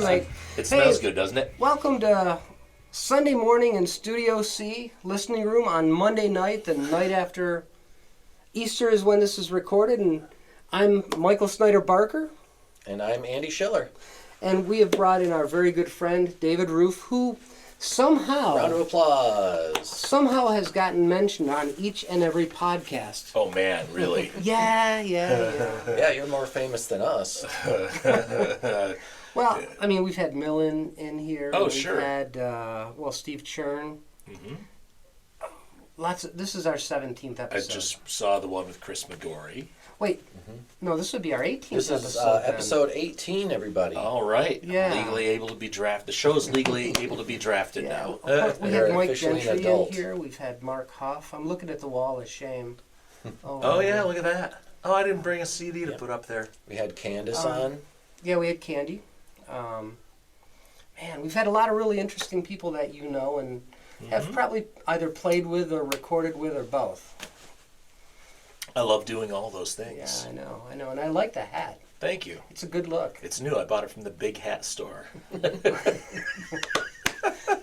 tonight. It smells good, doesn't it? Welcome to Sunday morning in Studio C, listening room on Monday night, the night after Easter is when this is recorded. And I'm Michael Snyder Barker. And I'm Andy Schiller. And we have brought in our very good friend, David Roof, who somehow... Round of applause. Somehow has gotten mentioned on each and every podcast. Oh, man, really? Yeah. Yeah, you're more famous than us. Well, I mean, we've had Millen in here. Oh, we've sure. Had, Steve Churn. Mm-hmm. This is our 17th episode. I just saw the one with Chris McGorry. Wait, no, this would be our 18th This is episode. episode 18, everybody. All right. Yeah. Legally able to be drafted. The show's legally able to be drafted now. We They're had Mike officially an Gentry in adult. here. We've had Mark Huff. I'm looking at the wall of shame. Oh, yeah, look at that. Oh, I didn't bring a CD to put up there. We had Candace on. Yeah, we had Candy. Man, we've had a lot of really interesting people that you know and have probably either played with or recorded with or both. I love doing all those things. Yeah, I know. And I like the hat. Thank you. It's a good look. It's new. I bought it from the Big Hat store.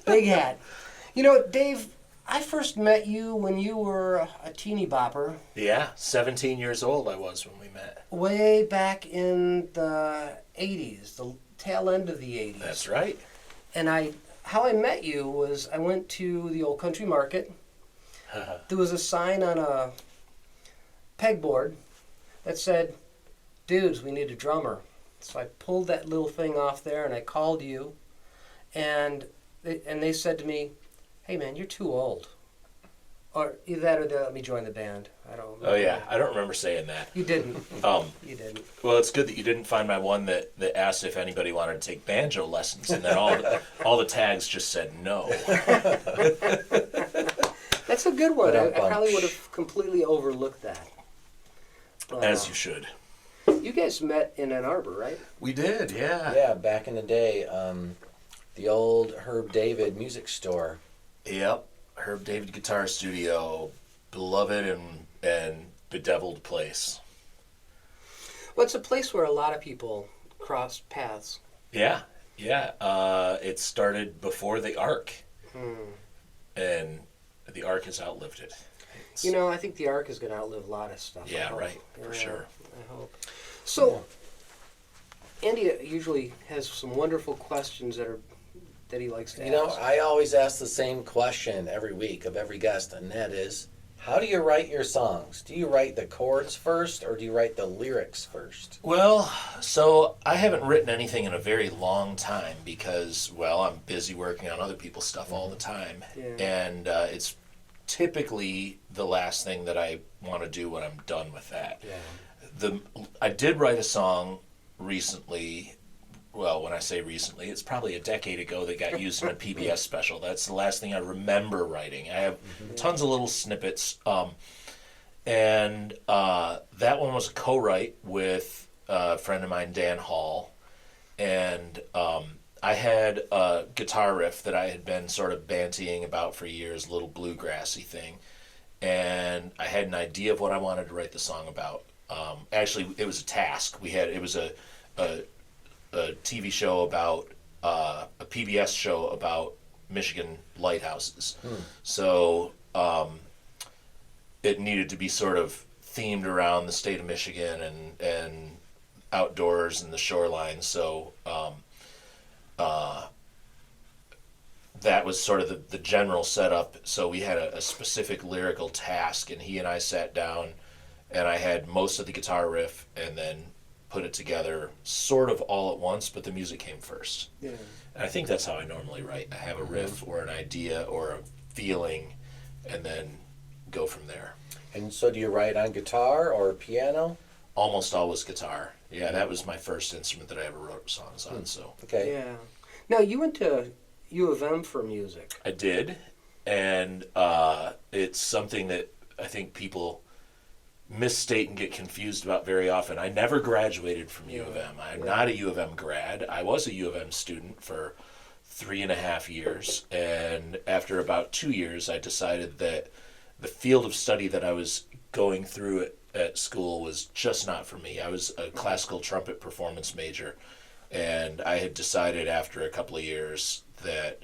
Big hat. You know, Dave, I first met you when you were a teeny bopper. Yeah, 17 years old I was when we met. Way back in the 80s, the tail end of the 80s. That's right. And how I met you was I went to the old country market. There was a sign on a pegboard that said, "Dudes, we need a drummer." So I pulled that little thing off there and I called you, and they said to me, "Hey man, you're too old." Or either that or they let me join the band. I don't remember. Oh, yeah. I don't remember saying that. You didn't. You didn't. Well, it's good that you didn't find my one that asked if anybody wanted to take banjo lessons, and then all the tags just said no. That's a good one. I Ba-dum-bum. probably would have completely overlooked that. As you should. You guys met in Ann Arbor, right? We did, yeah. Yeah, back in the day, the old Herb David music store. Yep. Herb David Guitar Studio, beloved and bedeviled place. Well, it's a place where a lot of people cross paths. Yeah. It started before the Ark, and the Ark has outlived it. You know, I think the Ark is going to outlive a lot of stuff. Yeah, right, for sure. I hope. So, Andy usually has some wonderful questions that he likes to You know, ask. I always ask the same question every week of every guest, and that is, how do you write your songs? Do you write the chords first, or do you write the lyrics first? Well, so I haven't written anything in a very long time because, well, I'm busy working on other people's stuff all the time. Yeah. And it's typically the last thing that I want to do when I'm done with that. Yeah. I did write a song recently. Well, when I say recently, it's probably a decade ago that got used in a PBS special. That's the last thing I remember writing. I have tons of little snippets. And that one was a co-write with a friend of mine, Dan Hall. And I had a guitar riff that I had been sort of bantying about for years, a little bluegrassy thing. And I had an idea of what I wanted to write the song about. Actually, it was a task. It was a TV show about a PBS show about Michigan lighthouses. So it needed to be sort of themed around the state of Michigan and outdoors and the shoreline. So that was sort of the general setup. So we had a specific lyrical task, and he and I sat down, and I had most of the guitar riff, and then put it together sort of all at once, but the music came first. Yeah. And I think that's how I normally write. I have a riff or an idea or a feeling, and then go from there. And so do you write on guitar or piano? Almost always guitar. Yeah, that was my first instrument that I ever wrote songs on. So Okay. Yeah. Now, you went to U of M for music. I did, and it's something that I think people misstate and get confused about very often. I never graduated from U of M. I'm not a U of M grad. I was a U of M student for 3.5 years, and after about 2 years, I decided that the field of study that I was going through at school was just not for me. I was a classical trumpet performance major, And I had decided after a couple of years that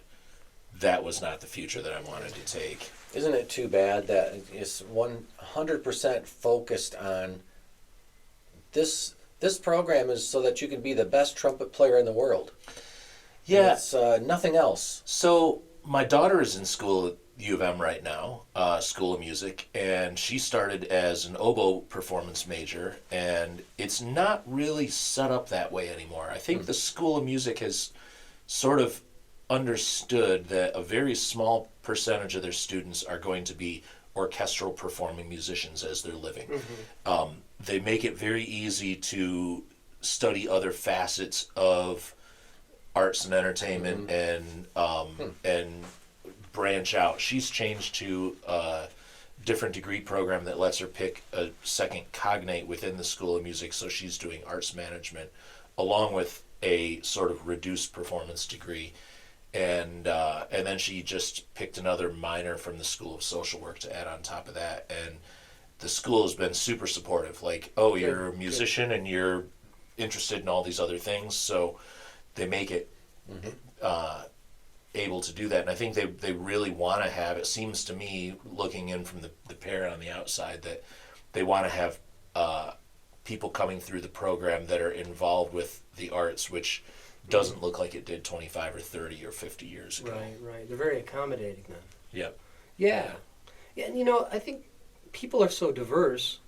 that was not the future that I wanted to take. Isn't it too bad that it's 100% focused on this? This program is so that you can be the best trumpet player in the world. Yeah. It's nothing else. So my daughter is in school at U of M right now, School of Music, and she started as an oboe performance major, and it's not really set up that way anymore. I think the School of Music has sort of understood that a very small percentage of their students are going to be orchestral performing musicians as they're living. They make it very easy to study other facets of arts and entertainment and branch out. She's changed to a different degree program that lets her pick a second cognate within the School of Music, so she's doing arts management along with a sort of reduced performance degree. And then she just picked another minor from the School of Social Work to add on top of that. And the school has been super supportive. Like, oh, you're a musician and you're interested in all these other things, so they make it able to do that. And I think they really want to have, it seems to me, looking in from the parent on the outside, that they want to have people coming through the program that are involved with the arts, which doesn't look like it did 25 or 30 or 50 years ago. Right. They're very accommodating then. Yep. Yeah. And I think people are so diverse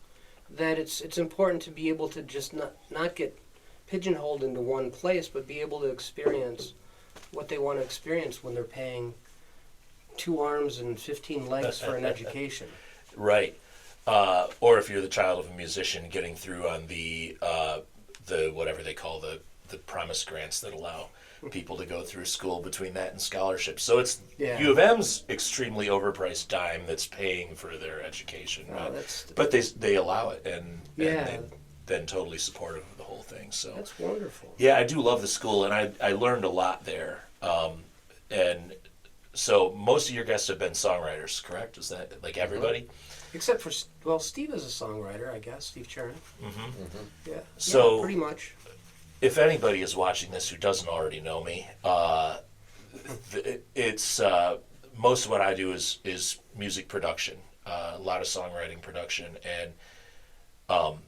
that it's important to be able to just not get pigeonholed into one place, but be able to experience what they want to experience when they're paying 2 arms and 15 legs for an education. Right. Or if you're the child of a musician, getting through on the whatever they call the promise grants that allow people to go through school between that and scholarships. So it's U of M's extremely overpriced dime that's paying for their education. But they allow it, and they've been totally supportive of the whole thing. So that's wonderful. Yeah, I do love the school, and I learned a lot there. And so most of your guests have been songwriters, correct? Is that like everybody? Except for, Steve is a songwriter, I guess, Steve Chernin. Yeah. So pretty much. If anybody is watching this who doesn't already know me, it's most of what I do is music production, a lot of songwriting production, and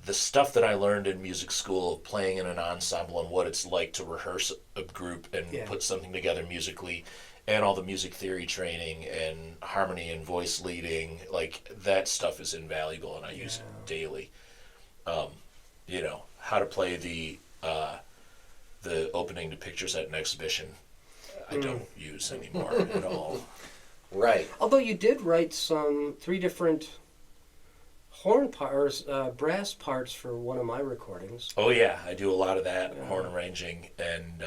the stuff that I learned in music school, playing in an ensemble and what it's like to rehearse a group and put something together musically, and all the music theory training and harmony and voice leading, like that stuff is invaluable, and I use it daily. How to play the opening to pictures at an exhibition, I don't use anymore at all. Right. Although you did write 3 different horn parts, brass parts for one of my recordings. Oh yeah, I do a lot of that, horn arranging, and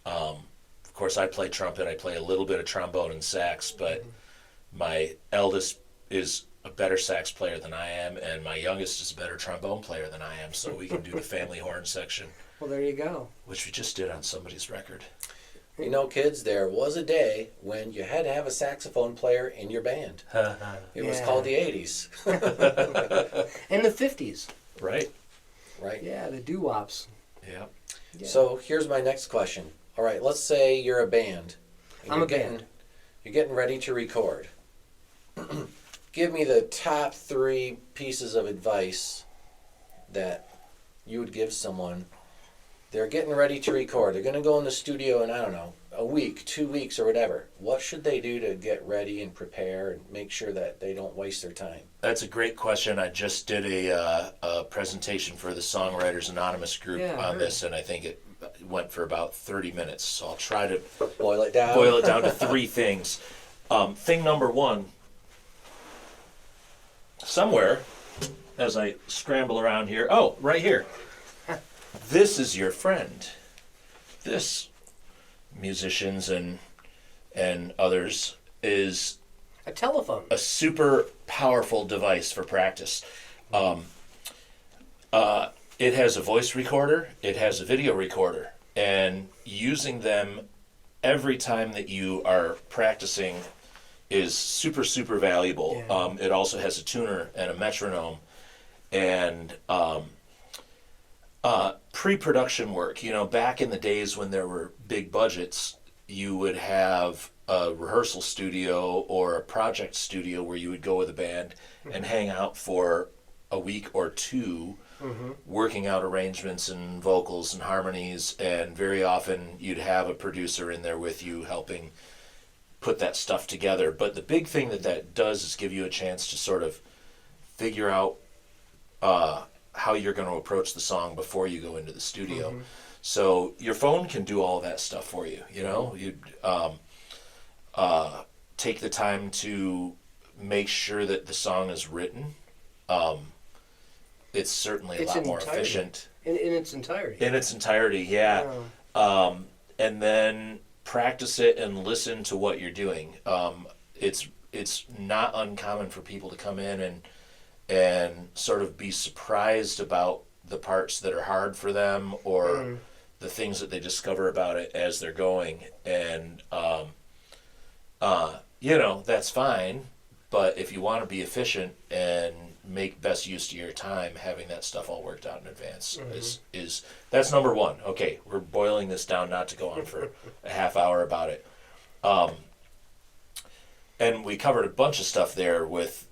of course I play trumpet, I play a little bit of trombone and sax, but my eldest is a better sax player than I am, and my youngest is a better trombone player than I am, so we can do the family horn section. Well, there you go. Which we just did on somebody's record. Kids, there was a day when you had to have a saxophone player in your band. It was called the 80s. And the 50s. Right. Yeah, the doo-wops. Yeah. So here's my next question. All right, let's say you're a band. I'm a band. You're getting ready to record. Give me the top 3 pieces of advice that you would give someone. They're getting ready to record. They're going to go in the studio in, I don't know, a week, 2 weeks, or whatever. What should they do to get ready and prepare and make sure that they don't waste their time? That's a great question. I just did a presentation for the Songwriters Anonymous group on this, and I think it went for about 30 minutes. So I'll try to boil it down to 3 things. Thing number 1, somewhere, as I scramble around here, right here. This is your friend. This, musicians and others, is a telephone. A super powerful device for practice. It has a voice recorder, it has a video recorder, and using them every time that you are practicing is super, super valuable. It also has a tuner and a metronome, and pre-production work. Back in the days when there were big budgets, you would have a rehearsal studio or a project studio where you would go with a band and hang out for a week or two, working out arrangements and vocals and harmonies, and very often you'd have a producer in there with you helping put that stuff together. But the big thing that does is give you a chance to sort of figure out how you're going to approach the song before you go into the studio. So your phone can do all that stuff for you. You take the time to make sure that the song is written. It's certainly a lot more efficient. In its entirety. In its entirety, yeah. And then practice it and listen to what you're doing. It's not uncommon for people to come in and sort of be surprised about the parts that are hard for them, or the things that they discover about it as they're going. And that's fine. But if you want to be efficient and make best use of your time, having that stuff all worked out in advance is that's number one. Okay, we're boiling this down not to go on for a half hour about it. And we covered a bunch of stuff there with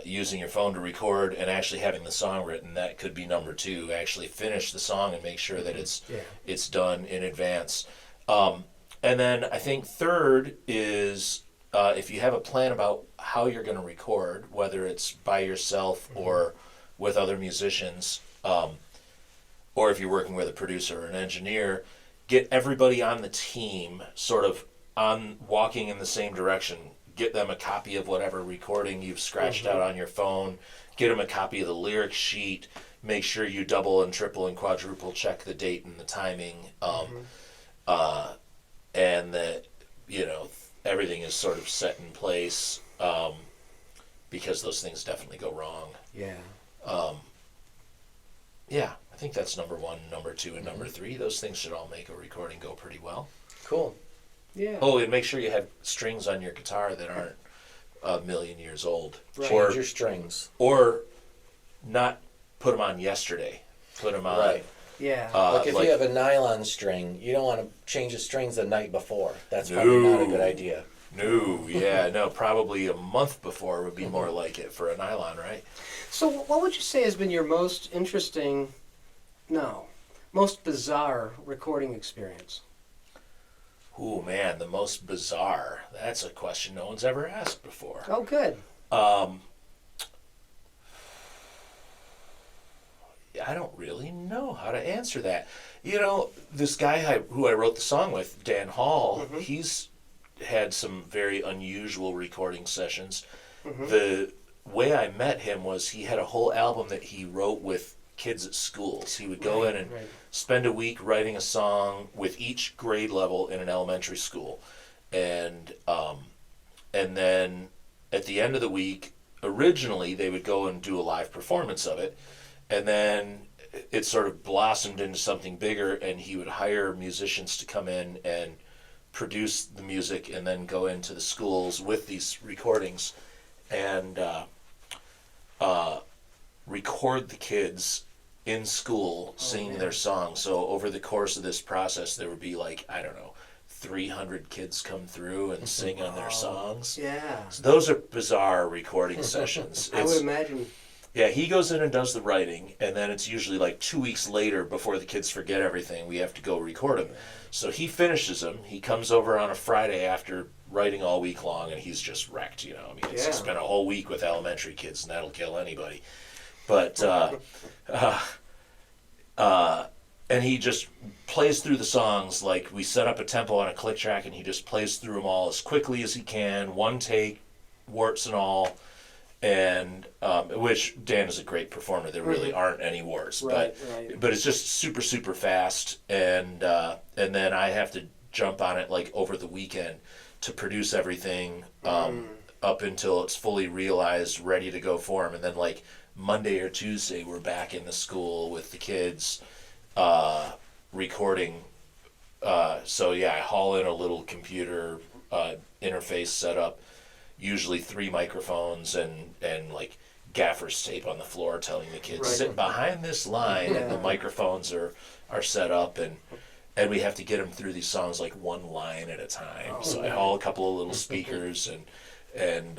using your phone to record and actually having the song written. That could be number two. Actually finish the song and make sure that it's done in advance. And then I think third is if you have a plan about how you're going to record, whether it's by yourself or with other musicians, or if you're working with a producer or an engineer, get everybody on the team sort of walking in the same direction. Get them a copy of whatever recording you've scratched out on your phone. Get them a copy of the lyric sheet. Make sure you double and triple and quadruple check the date and the timing, and that everything is sort of set in place, because those things definitely go wrong. Yeah. I think that's number one, number two, and number three. Those things should all make a recording go pretty well. Cool. Yeah. Oh, and make sure you have strings on your guitar that aren't a million years old. Right. Change your strings. Or not put them on yesterday. Put them on. Right. Yeah. Like if you have a nylon string, you don't want to change the strings the night before. That's probably not a good idea. No, probably a month before would be more like it for a nylon, right? So what would you say has been your most most bizarre recording experience? Oh man, the most bizarre. That's a question no one's ever asked before. Oh, good. I don't really know how to answer that. This guy who I wrote the song with, Dan Hall, he's had some very unusual recording sessions. The way I met him was he had a whole album that he wrote with kids at schools. He would go in and spend a week writing a song with each grade level in an elementary school. And then at the end of the week, originally they would go and do a live performance of it. And then it sort of blossomed into something bigger, and he would hire musicians to come in and produce the music and then go into the schools with these recordings and record the kids in school singing their songs. So over the course of this process, there would be 300 kids come through and sing on their songs. Yeah. So those are bizarre recording sessions. I would imagine. Yeah, he goes in and does the writing, and then it's usually 2 weeks later, before the kids forget everything, we have to go record them. So he finishes them. He comes over on a Friday after writing all week long, and he's just wrecked. He's spent a whole week with elementary kids, and that'll kill anybody. But and he just plays through the songs. We set up a tempo on a click track, and he just plays through them all as quickly as he can, one take, warts and all. And which Dan is a great performer. There really aren't any warts, but it's just super, super fast. And then I have to jump on it over the weekend to produce everything up until it's fully realized, ready to go for him. And then Monday or Tuesday, we're back in the school with the kids recording. So I haul in a little computer interface setup. Usually 3 microphones and gaffer's tape on the floor telling the kids, Right. sit behind this line, and the Yeah. microphones are set up, and we have to get them through these songs like one line at a time. Oh, So I man. haul a couple of little speakers, and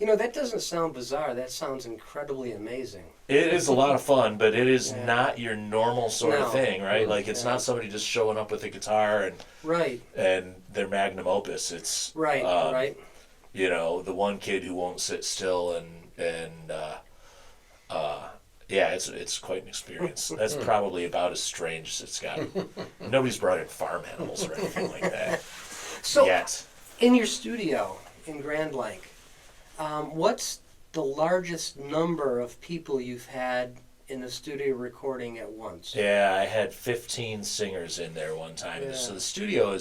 That doesn't sound bizarre. That sounds incredibly amazing. it is a lot of fun, but it is Yeah. not your normal sort of No. thing, right? Like, it's Yeah. not somebody just showing up with a guitar Right, and their magnum opus. It's right, right. the one kid who won't sit still, and yeah, it's quite an experience. That's probably about as strange as it's got. Nobody's brought in farm animals or anything like that So, yet. in your studio in Grand Lake, what's the largest number of people you've had in the studio recording at once? Yeah, I had 15 singers in there one time. Yeah. So the studio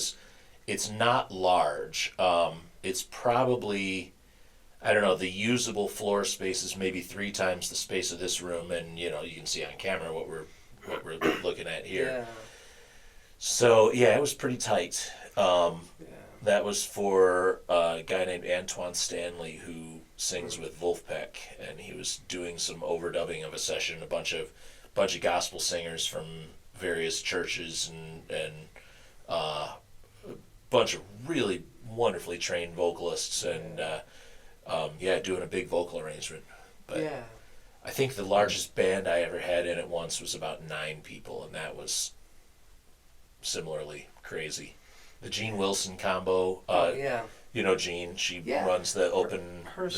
it's not large. It's probably, I don't know, the usable floor space is maybe 3 times the space of this room, and you can see on camera what we're looking at here. Yeah, So yeah, it was pretty tight. yeah. That was for a guy named Antoine Stanley, who sings with Wolfpack, and he was doing some overdubbing of a session. A bunch of gospel singers from various churches, and a bunch of really wonderfully trained vocalists, and doing a big vocal arrangement. But Yeah. I think the largest band I ever had in at once was about 9 people, and that was similarly crazy. The Gene Wilson combo. Yeah. Gene. She Yeah. runs the open. Her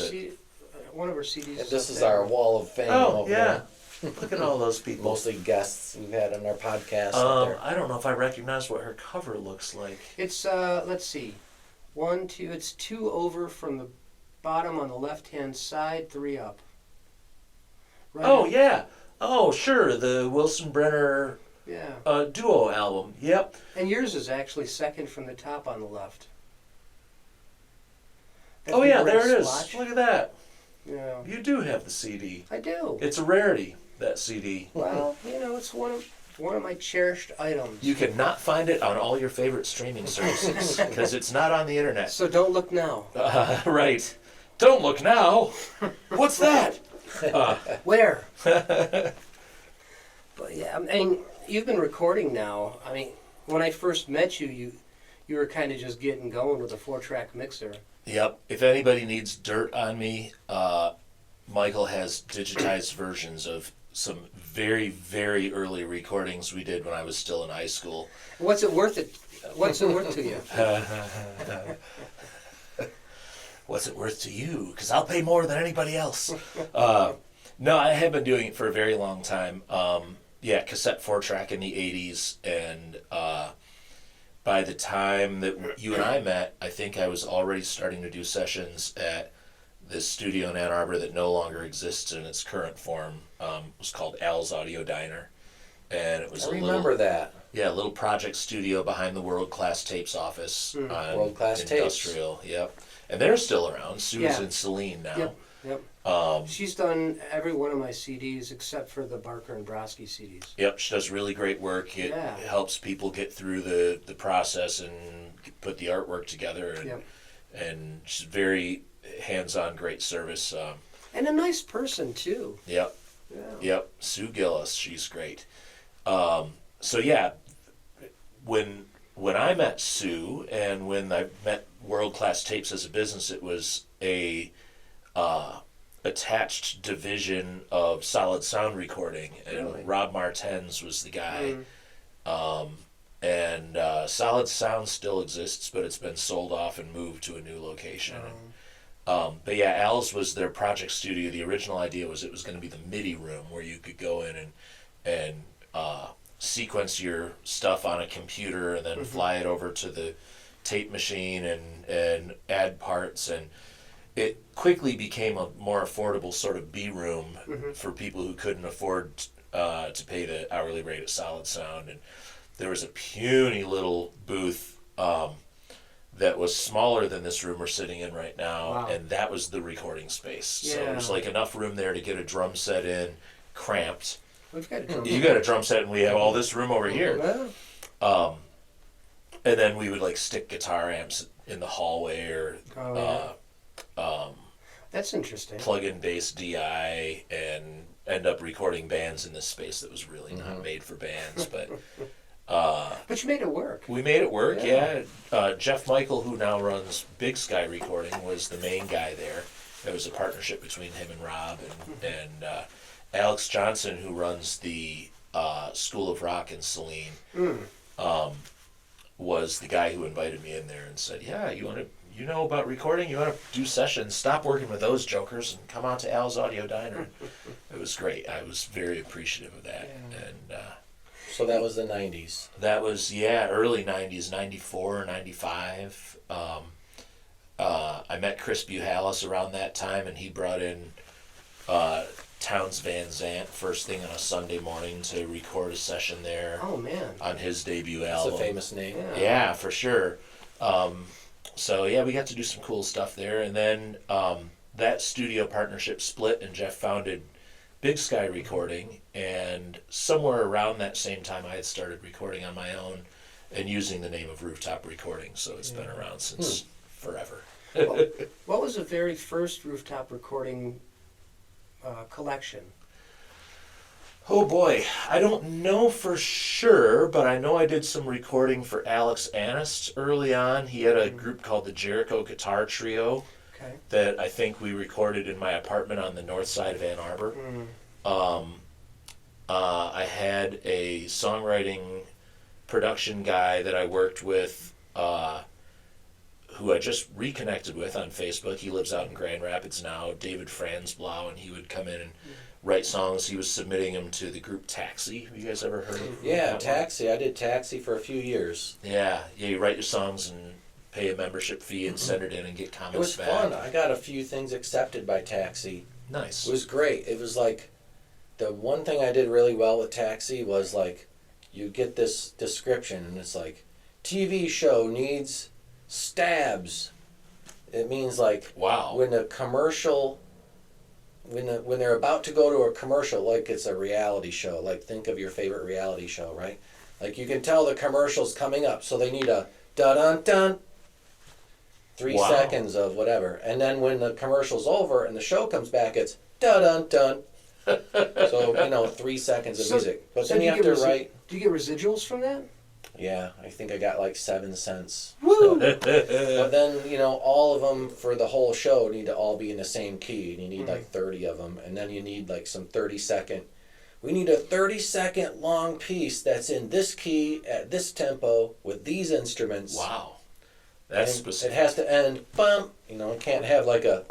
one of her CDs. And is this up is there. our wall of fame Oh over yeah, there. look at all those people. Mostly guests we've had on our podcast. up there. I don't know if I recognize what her cover looks like. It's let's see, 1, 2. It's 2 over from the bottom on the left-hand side, 3 up. Right. Oh yeah. Oh sure, the Wilson Brenner Yeah. duo album. Yep. And yours is actually second from the top on the left. That Oh big yeah, red there it is. splotch. Look at that. Yeah. You do have the CD. I do. It's a rarity, that CD. Well, it's one of my cherished items. You cannot find it on all your favorite streaming services because it's not on the internet. So don't look now. Right. Don't look now. What's that? Where? But yeah, I mean, you've been recording now. I mean, when I first met you were kind of just getting going with a 4-track mixer. Yep. If anybody needs dirt on me, Michael has digitized versions of some very, very early recordings we did when I was still in high school. What's it worth it? What's it worth to you? What's it worth to you? Because I'll pay more than anybody else. No, I have been doing it for a very long time. Cassette 4-track in the 80s, and by the time that you and I met, I think I was already starting to do sessions at this studio in Ann Arbor that no longer exists in its current form. It was called Al's Audio Diner, and it was I remember that. a little project studio behind the World Class Tapes office on World Class Tapes. Industrial. Yep, and they're still around. Sue's Yeah. in Celine now. Yep. She's done every one of my CDs except for the Barker and Brodsky CDs. Yep, she does really great work. It Yeah. helps people get through the process and put the artwork together. And, Yep. and she's very hands-on, great service. And a nice person too. Yep, Yeah. yep. Sue Gillis, she's great. So yeah, when I met Sue and when I met World Class Tapes as a business, it was a attached division of Solid Sound Recording, and Really? Rob Martens was the guy. Mm. And Solid Sound still exists, but it's been sold off and moved to a new location. But yeah, Al's was their project studio. The original idea was it was going to be the MIDI room where you could go in and sequence your stuff on a computer and then fly it over to the tape machine and add parts. And it quickly became a more affordable sort of B room for people who couldn't afford to pay the hourly rate at Solid Sound. And there was a puny little booth that was smaller than this room we're sitting in right now, Wow. and that was the recording space. So Yeah. there's like enough room there to get a drum set in, cramped. We've got a drum You got a drum set, and we have all this room over here. Well, And then we would like stick guitar amps in the hallway or oh, yeah. That's interesting. plug-in bass DI and end up recording bands in this space that was really not made for bands, but But you made it work. we made it work. Yeah. Jeff Michael, who now runs Big Sky Recording, was the main guy there. There was a partnership between him and Rob, and Alex Johnson, who runs the School of Rock in Saline, was the guy who invited me in there and said, "Yeah, you know about recording? You want to do sessions? Stop working with those jokers and come out to Al's Audio Diner." It was great. I was very appreciative of that, and So that was the 90s. that was early '90s, '94, '95. I met Chris Buhalis around that time, and he brought in Townes Van Zandt first thing on a Sunday morning to record a session there Oh man. on his debut That's album. a famous name. Yeah, for sure. So we got to do some cool stuff there, and then that studio partnership split, and Jeff founded Big Sky Recording, and somewhere around that same time I had started recording on my own and using the name of Rooftop Recording, so it's been around since forever. What was the very first Rooftop Recording collection? Oh boy, I don't know for sure, but I know I did some recording for Alex Anist early on. He had a group called the Jericho Guitar Trio Okay. that I think we recorded in my apartment on the north side of Ann Arbor. I had a songwriting production guy that I worked with who I just reconnected with on Facebook. He lives out in Grand Rapids now, David Franzblau, and he would come in and write songs. He was submitting them to the group Taxi. Have you guys ever heard of Yeah, that one? Taxi. I did Taxi for a few years. Yeah, you write your songs and pay a membership fee and send it in and get comments It was back. fun. I got a few things accepted by Taxi. Nice. It was great. It was like, the one thing I did really well with Taxi was like, you get this description and it's like, TV show needs stabs. It means like, Wow. when a commercial, when they're about to go to a commercial, like it's a reality show, like think of your favorite reality show, right? Like you can tell the commercial's coming up, so they need a dun-dun-dun, 3 Wow. seconds of whatever. And then when the commercial's over and the show comes back, it's dun-dun-dun. So, 3 seconds of So- music. But so then do you you have get to resi- write, Do you get residuals from that? yeah, I think I got like 7 cents. Woo! But then, all of them for the whole show need to all be in the same key. And you need like 30 of them. And then you need like some 30-second. We need a 30-second long piece that's in this key, at this tempo, with these instruments. Wow. That's And specific. it has to end, bum. It can't have like a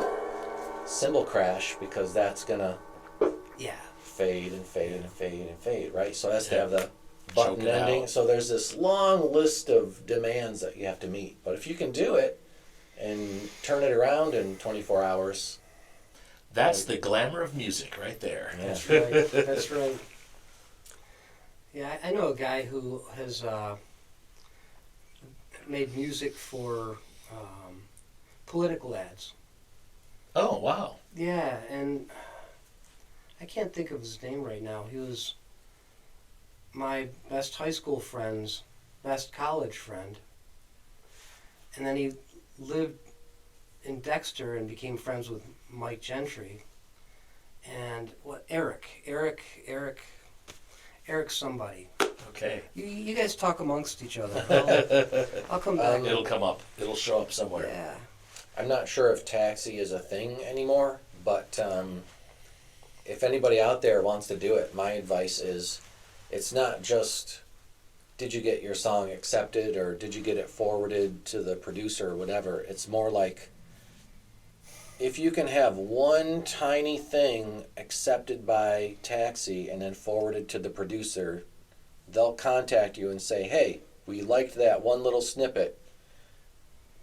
cymbal crash because that's going to Yeah. fade and fade and fade and fade, right? So it has to Yeah. have the button Choke it ending. out. So there's this long list of demands that you have to meet. But if you can do it and turn it around in 24 hours, That's the glamour of music right there. yeah. That's right. That's right. Yeah, I know a guy who has made music for political ads. Oh, wow. Yeah, and I can't think of his name right now. He was my best high school friend's best college friend. And then he lived in Dexter and became friends with Mike Gentry. And Eric somebody. Okay. You guys talk amongst each other. I'll come back. It'll come up. It'll show up somewhere. Yeah. I'm not sure if Taxi is a thing anymore, but if anybody out there wants to do it, my advice is it's not just did you get your song accepted or did you get it forwarded to the producer or whatever. It's more like if you can have one tiny thing accepted by Taxi and then forwarded to the producer, they'll contact you and say, hey, we liked that one little snippet.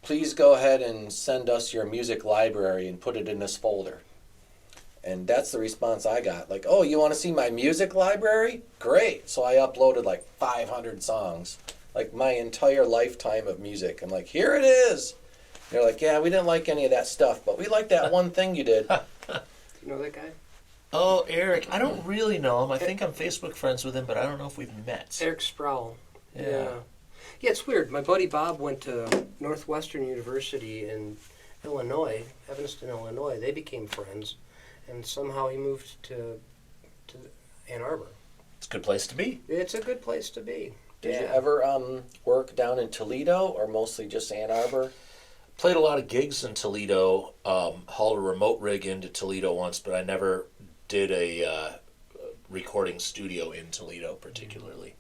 Please go ahead and send us your music library and put it in this folder. And that's the response I got. Like, oh, you want to see my music library? Great. So I uploaded like 500 songs, like my entire lifetime of music. I'm like, here it is. They're like, yeah, we didn't like any of that stuff, but we like that one thing you did. You know that guy? Oh, Eric. I don't really know him. I think I'm Facebook friends with him, but I don't know if we've met. Eric Sproul. Yeah. Yeah, it's weird. My buddy Bob went to Northwestern University, and Illinois, Evanston, Illinois. They became friends, and somehow he moved to Ann Arbor. It's a good place to be. It's a good place to be. Did you ever work down in Toledo, or mostly just Ann Arbor? Played a lot of gigs in Toledo. Hauled a remote rig into Toledo once, but I never did a recording studio in Toledo particularly.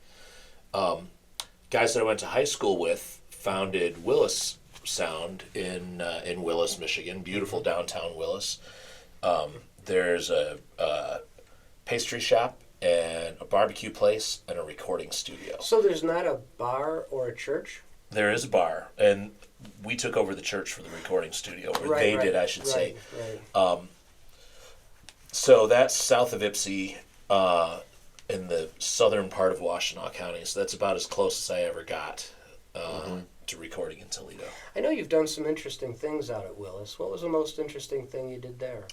Guys that I went to high school with founded Willis Sound in Willis, Michigan. Beautiful downtown Willis. There's a pastry shop and a barbecue place and a recording studio. So there's not a bar or a church? There is a bar, and we took over the church for the recording studio, or they did, I should say. Right. So that's south of Ypsi, in the southern part of Washtenaw County. So that's about as close as I ever got to recording in Toledo. I know you've done some interesting things out at Willis. What was the most interesting thing you did there?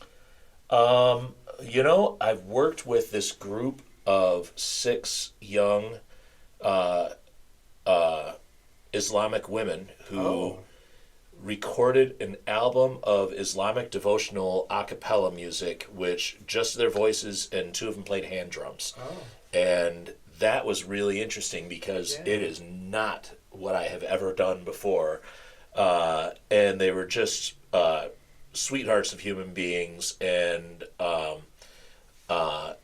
I've worked with this group of 6 young Islamic women who recorded an album of Islamic devotional a cappella music, which just their voices, and 2 of them played hand drums. And that was really interesting because it is not what I have ever done before. And they were just sweethearts of human beings, and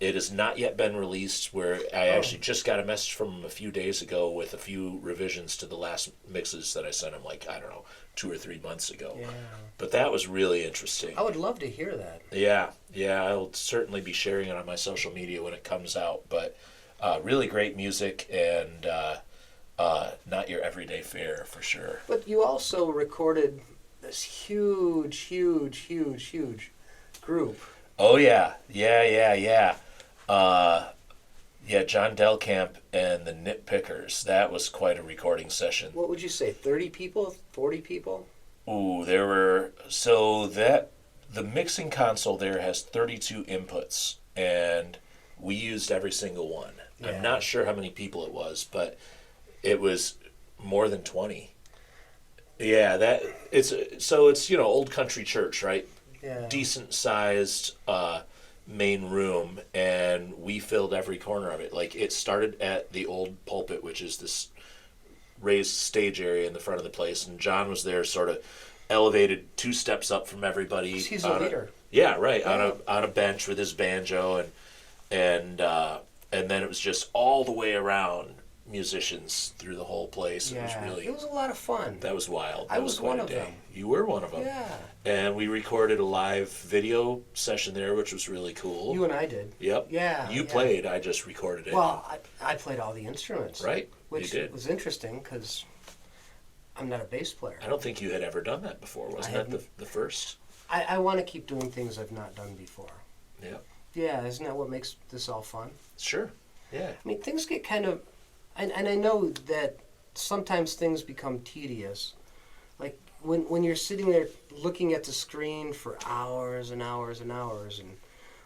it has not yet been released. Where I actually just got a message from them a few days ago with a few revisions to the last mixes that I sent them, 2 or 3 months ago. Yeah. But that was really interesting. I would love to hear that. Yeah, I'll certainly be sharing it on my social media when it comes out. But really great music, and not your everyday fare for sure. But you also recorded this huge group. Oh yeah. John Delcamp and the Nitpickers. That was quite a recording session. What would you say, 30 people, 40 people? Ooh, the mixing console there has 32 inputs, and we used every single one. Yeah. I'm not sure how many people it was, but it was more than 20. Yeah, it's old country church, right? Yeah. Decent sized main room, and we filled every corner of it. It started at the old pulpit, which is this raised stage area in the front of the place, and John was there, sort of elevated 2 steps up from everybody. He's a leader. Yeah, right. Yeah. On a bench with his banjo, and then it was just all the way around musicians through the whole place. Yeah, It was a lot of fun. That was wild. I was one of them. You were one of them. Yeah. And we recorded a live video session there, which was really cool. You and I did. Yep. Yeah. You played. I just recorded it. Well, I played all the instruments. Right. Which you did. was interesting because I'm not a bass player. I don't think you had ever done that before. Wasn't that the first? I want to keep doing things I've not done before. Yep. Yeah, isn't that what makes this all fun? Sure. Yeah. I mean, things get kind of... And I know that sometimes things become tedious. Like when you're sitting there looking at the screen for hours and hours and hours, and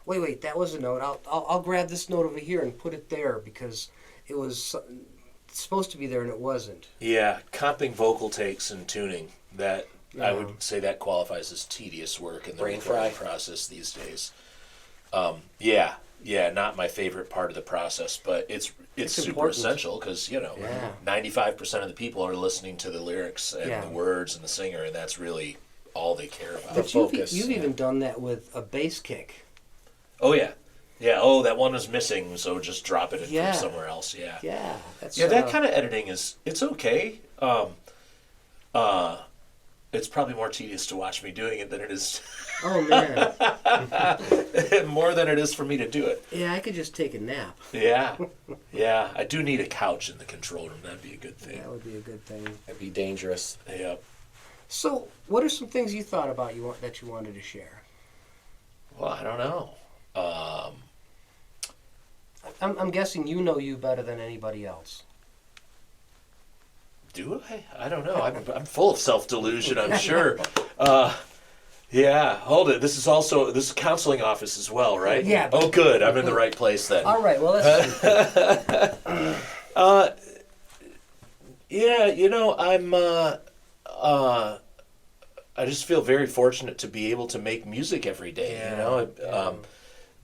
wait, that was a note. I'll grab this note over here and put it there because it was supposed to be there and it wasn't. Yeah, comping vocal takes and tuning, that I would say that qualifies as tedious work in the recording process these days. Not my favorite part of the process, but it's super important. essential because 95% of the people are listening to the lyrics and the words and the singer, and that's really all they care about. But you've even done that with a bass kick. Oh yeah. Oh, that one was missing, so just drop it in from somewhere else. Yeah. Yeah. That kind of editing it's okay. It's probably more tedious to watch me doing it than it is. Oh man. More than it is for me to do it. Yeah, I could just take a nap. Yeah. I do need a couch in the control room. That'd be a good thing. That would be a good thing. It'd be dangerous. Yep. So, what are some things you thought about that you wanted to share? Well, I don't know. I'm guessing you know you better than anybody else. Do I? I don't know. I'm full of self-delusion, I'm sure. Hold it. This is a counseling office as well, right? Yeah. Oh, good. I'm in the right place then. All right. Well, let's. I just feel very fortunate to be able to make music every day. You know,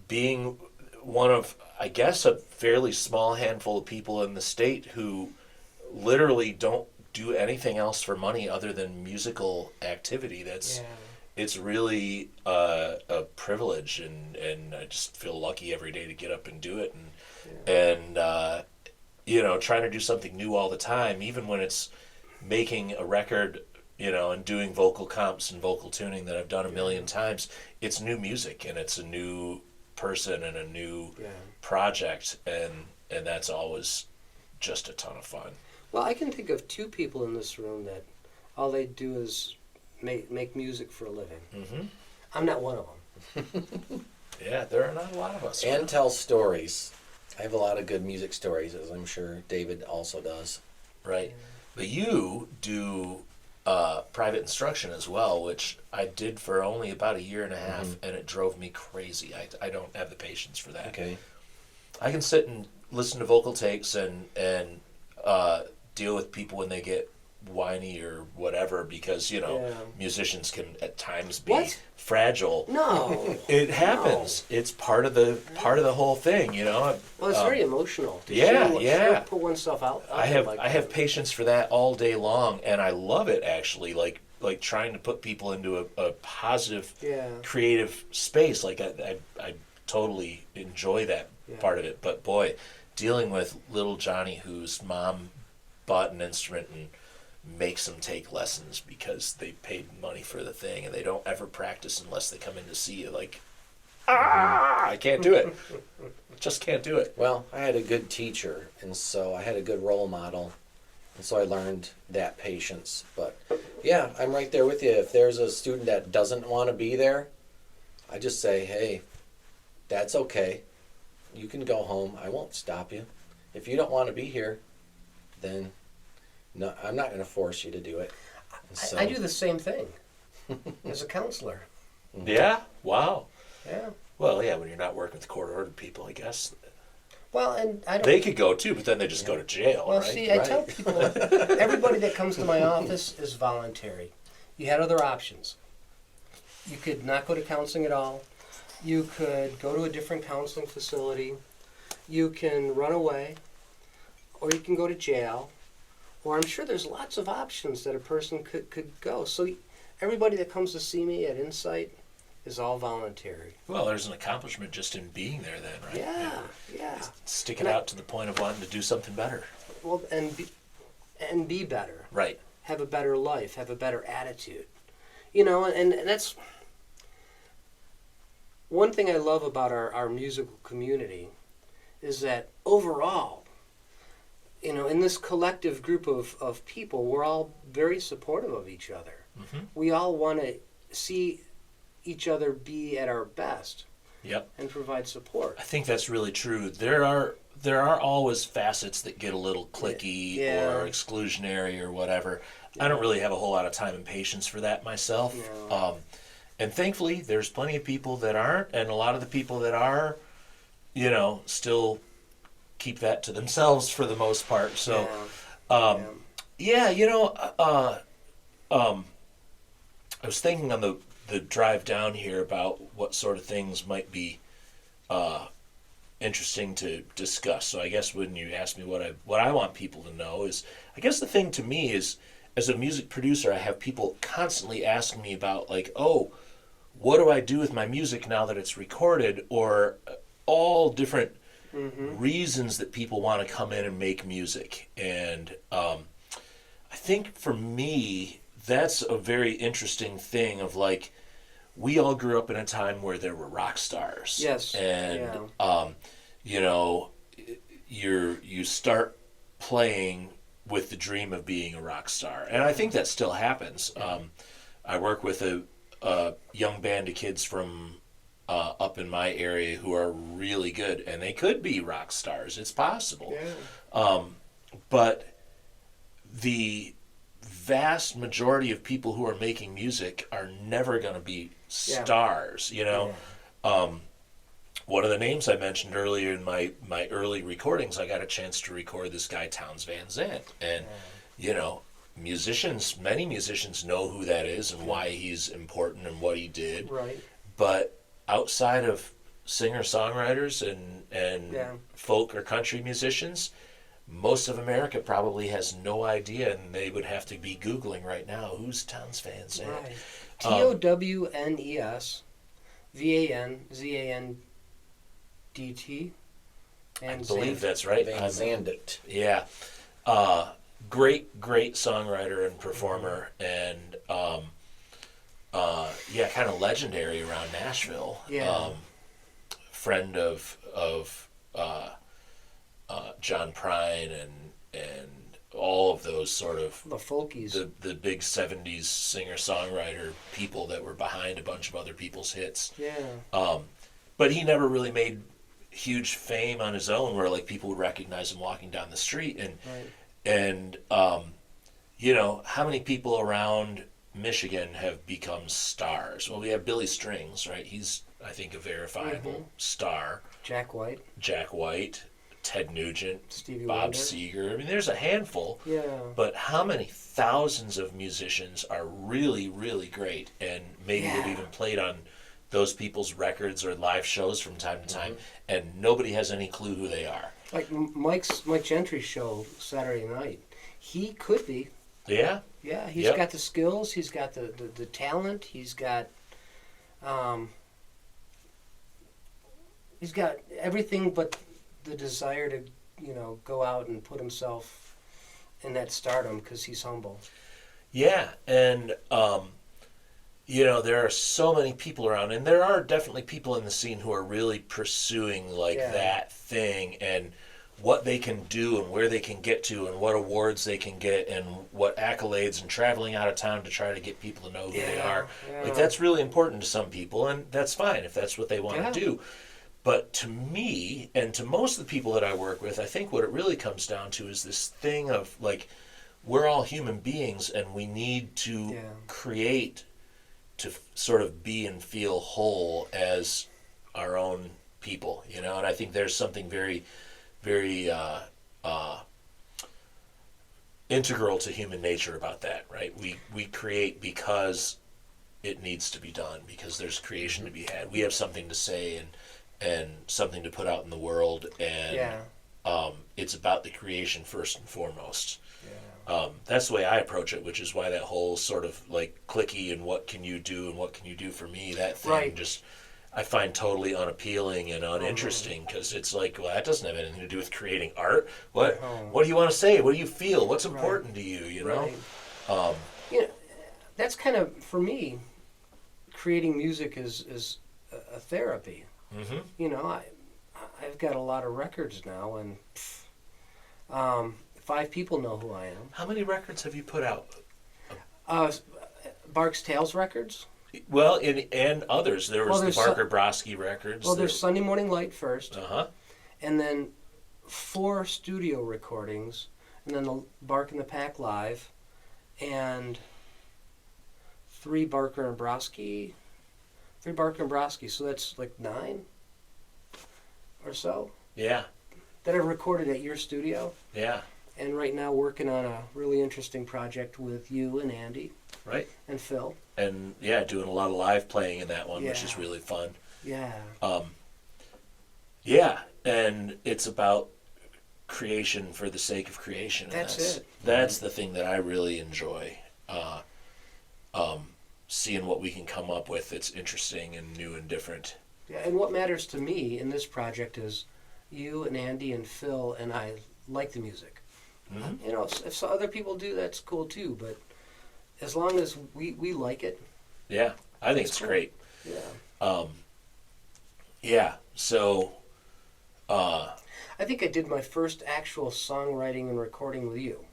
being one of, I guess, a fairly small handful of people in the state who literally don't do anything else for money other than musical activity. It's really a privilege, and I just feel lucky every day to get up and do it, and you know, trying to do something new all the time, even when it's making a record, you know, and doing vocal comps and vocal tuning that I've done a million times. It's new music, and it's a new person and a new project, and that's always just a ton of fun. Well, I can think of two people in this room that all they do is make music for a living. Mm-hmm. I'm not one of them. Yeah, there are not a lot of us. And tell stories. I have a lot of good music stories, as I'm sure David also does. Right. But you do private instruction as well, which I did for only about a year and a half, and it drove me crazy. I don't have the patience for that. Okay. I can sit and listen to vocal takes and deal with people when they get whiny or whatever, because, you know, musicians can at times be fragile. No. It happens. No. It's part of the whole thing, you know. Well, it's very emotional to put oneself out. I have patience for that all day long, and I love it, actually. Like trying to put people into a positive, creative space. Like I totally enjoy that part of it. But boy, dealing with little Johnny, whose mom bought an instrument and makes them take lessons because they paid money for the thing, and they don't ever practice unless they come in to see you. Like, I can't do it. Just can't do it. Well, I had a good teacher, and so I had a good role model, and so I learned that patience. But yeah, I'm right there with you. If there's a student that doesn't want to be there, I just say, hey, that's okay. You can go home. I won't stop you. If you don't want to be here, then no, I'm not going to force you to do it. So, I do the same thing as a counselor. Yeah? Wow. Yeah. Well, yeah, when you're not working with court-ordered people, I guess. Well, and I don't... They could go too, but then they just go to jail, well, right? Well, see, I tell people, everybody that comes to my office is voluntary. You had other options. You could not go to counseling at all. You could go to a different counseling facility. You can run away, or you can go to jail. Or I'm sure there's lots of options that a person could go. So everybody that comes to see me at Insight is all voluntary. Well, there's an accomplishment just in being there then, right? Yeah. Stick it out to the point of wanting to do something better. Well, and be better. Right. Have a better life, have a better attitude. You know, and that's one thing I love about our musical community is that overall, you know, in this collective group of people, we're all very supportive of each other. Mm-hmm. We all want to see each other be at our best. Yep. And provide support. I think that's really true. There are always facets that get a little cliquey or exclusionary or whatever. Yeah. I don't really have a whole lot of time and patience for that myself. No. And thankfully, there's plenty of people that aren't, and a lot of the people that are, you know, still keep that to themselves for the most part. So, you know, I was thinking on the drive down here about what sort of things might be interesting to discuss. So I guess when you ask me what I want people to know is, I guess the thing to me is, as a music producer, I have people constantly asking me about, like, oh, what do I do with my music now that it's recorded, or all different reasons that people want to come in and make music. And I think for me, that's a very interesting thing of, like, we all grew up in a time where there were rock stars. Yes. And, you know, you start playing with the dream of being a rock star. And I think that still happens. I work with a young band of kids from up in my area who are really good, and they could be rock stars. It's possible. Yeah. But the vast majority of people who are making music are never going to be stars, you know. Yeah. One of the names I mentioned earlier in my early recordings, I got a chance to record this guy, Townes Van Zandt. And, you know, many musicians know who that is and why he's important and what he did. Right. But outside of singer-songwriters and Yeah. folk or country musicians, most of America probably has no idea, and they would have to be Googling right now, who's Townes Van Zandt? Right. Townes VanZandt. I believe that's right. Van Zandt. Yeah. Great songwriter and performer, and kind of legendary around Nashville. Yeah. Friend of John Prine and all of those sort of The folkies. the big 70s singer-songwriter people that were behind a bunch of other people's hits. Yeah. But he never really made huge fame on his own where like people would recognize him walking down the street. And how many people around Michigan have become stars? Well, we have Billy Strings, right? He's, I think, a verifiable star. Jack White. Ted Nugent, Stevie Bob Wonder. Seger. I mean, there's a handful. Yeah. But how many thousands of musicians are really, really great and maybe have even played on those people's records or live shows from time to time, and nobody has any clue who they are? Like Mike Gentry's show Saturday night. He could be. Yeah? Yeah, he's got the skills. He's got the talent. He's got everything but the desire to, go out and put himself in that stardom because he's humble. Yeah, and there are so many people around, and there are definitely people in the scene who are really pursuing that thing and what they can do and where they can get to and what awards they can get and what accolades and traveling out of town to try to get people to know who they are. Yeah. Like, that's really important to some people, and that's fine if that's what they want to do. But to me, and to most of the people that I work with, I think what it really comes down to is this thing of, like, we're all human beings and we need to create to sort of be and feel whole as our own people, and I think there's something very, very integral to human nature about that, right? We create because it needs to be done, because there's creation to be had. We have something to say and something to put out in the world, and it's about the creation first and foremost. That's the way I approach it, which is why that whole sort of like clicky and what can you do and what can you do for me, that thing just I find totally unappealing and uninteresting, because it's like, well, that doesn't have anything to do with creating art. What do you want to say? What do you feel? What's important to you? You know? Right. That's kind of, for me, creating music is a therapy. Mm-hmm. I've got a lot of records now, and 5 people know who I am. How many records have you put out? Barks Tales records. Well, and others. There was the Barker Broski records. Well, there's Sunday Morning Light first. And then 4 studio recordings, and then the Bark and the Pack live, and 3 Barker and Broski. So that's like 9 or so. Yeah. That I recorded at your studio. Yeah. And right now working on a really interesting project with you and Andy. Right. And Phil. And doing a lot of live playing in that one, which is really fun. Yeah. And it's about creation for the sake of creation. That's it. That's the thing that I really enjoy. Seeing what we can come up with that's interesting and new and different. Yeah, and what matters to me in this project is you and Andy and Phil and I like the music. Mm-hmm. If some other people do, that's cool too, but as long as we like it. Yeah, I think it's cool. Great. Yeah. So I think I did my first actual songwriting and recording with you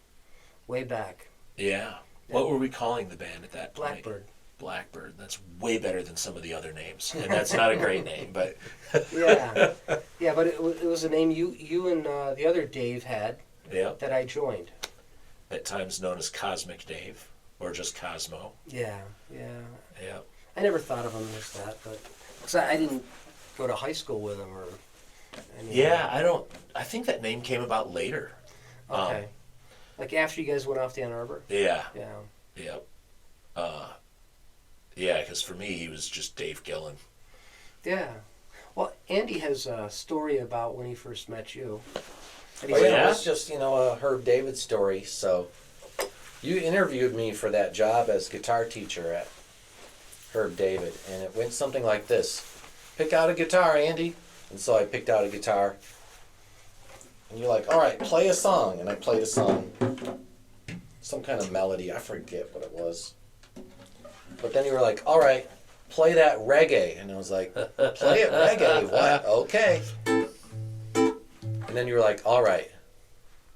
way back. Yeah. What were we calling the band at that point? Blackbird. That's way better than some of the other names, and that's not a great name, but yeah, but it was a name you and the other Dave had that I joined. At times known as Cosmic Dave or just Cosmo. Yeah. Yeah. I never thought of him as that, but because I didn't go to high school with him or anything. Yeah, I think that name came about later. Okay. Like after you guys went off to Ann Arbor? Yeah. Yeah. Yep. Yeah, because for me, he was just Dave Gillen. Yeah. Well, Andy has a story about when he first met you. And Oh, he yeah, said, it was just, a Herb David story. So you interviewed me for that job as guitar teacher at Herb David, and it went something like this. Pick out a guitar, Andy. And so I picked out a guitar. And you're like, all right, play a song. And I played a song. Some kind of melody. I forget what it was. But then you were like, all right, play that reggae. And I was like, play it reggae? What? Okay. And then you were like, all right,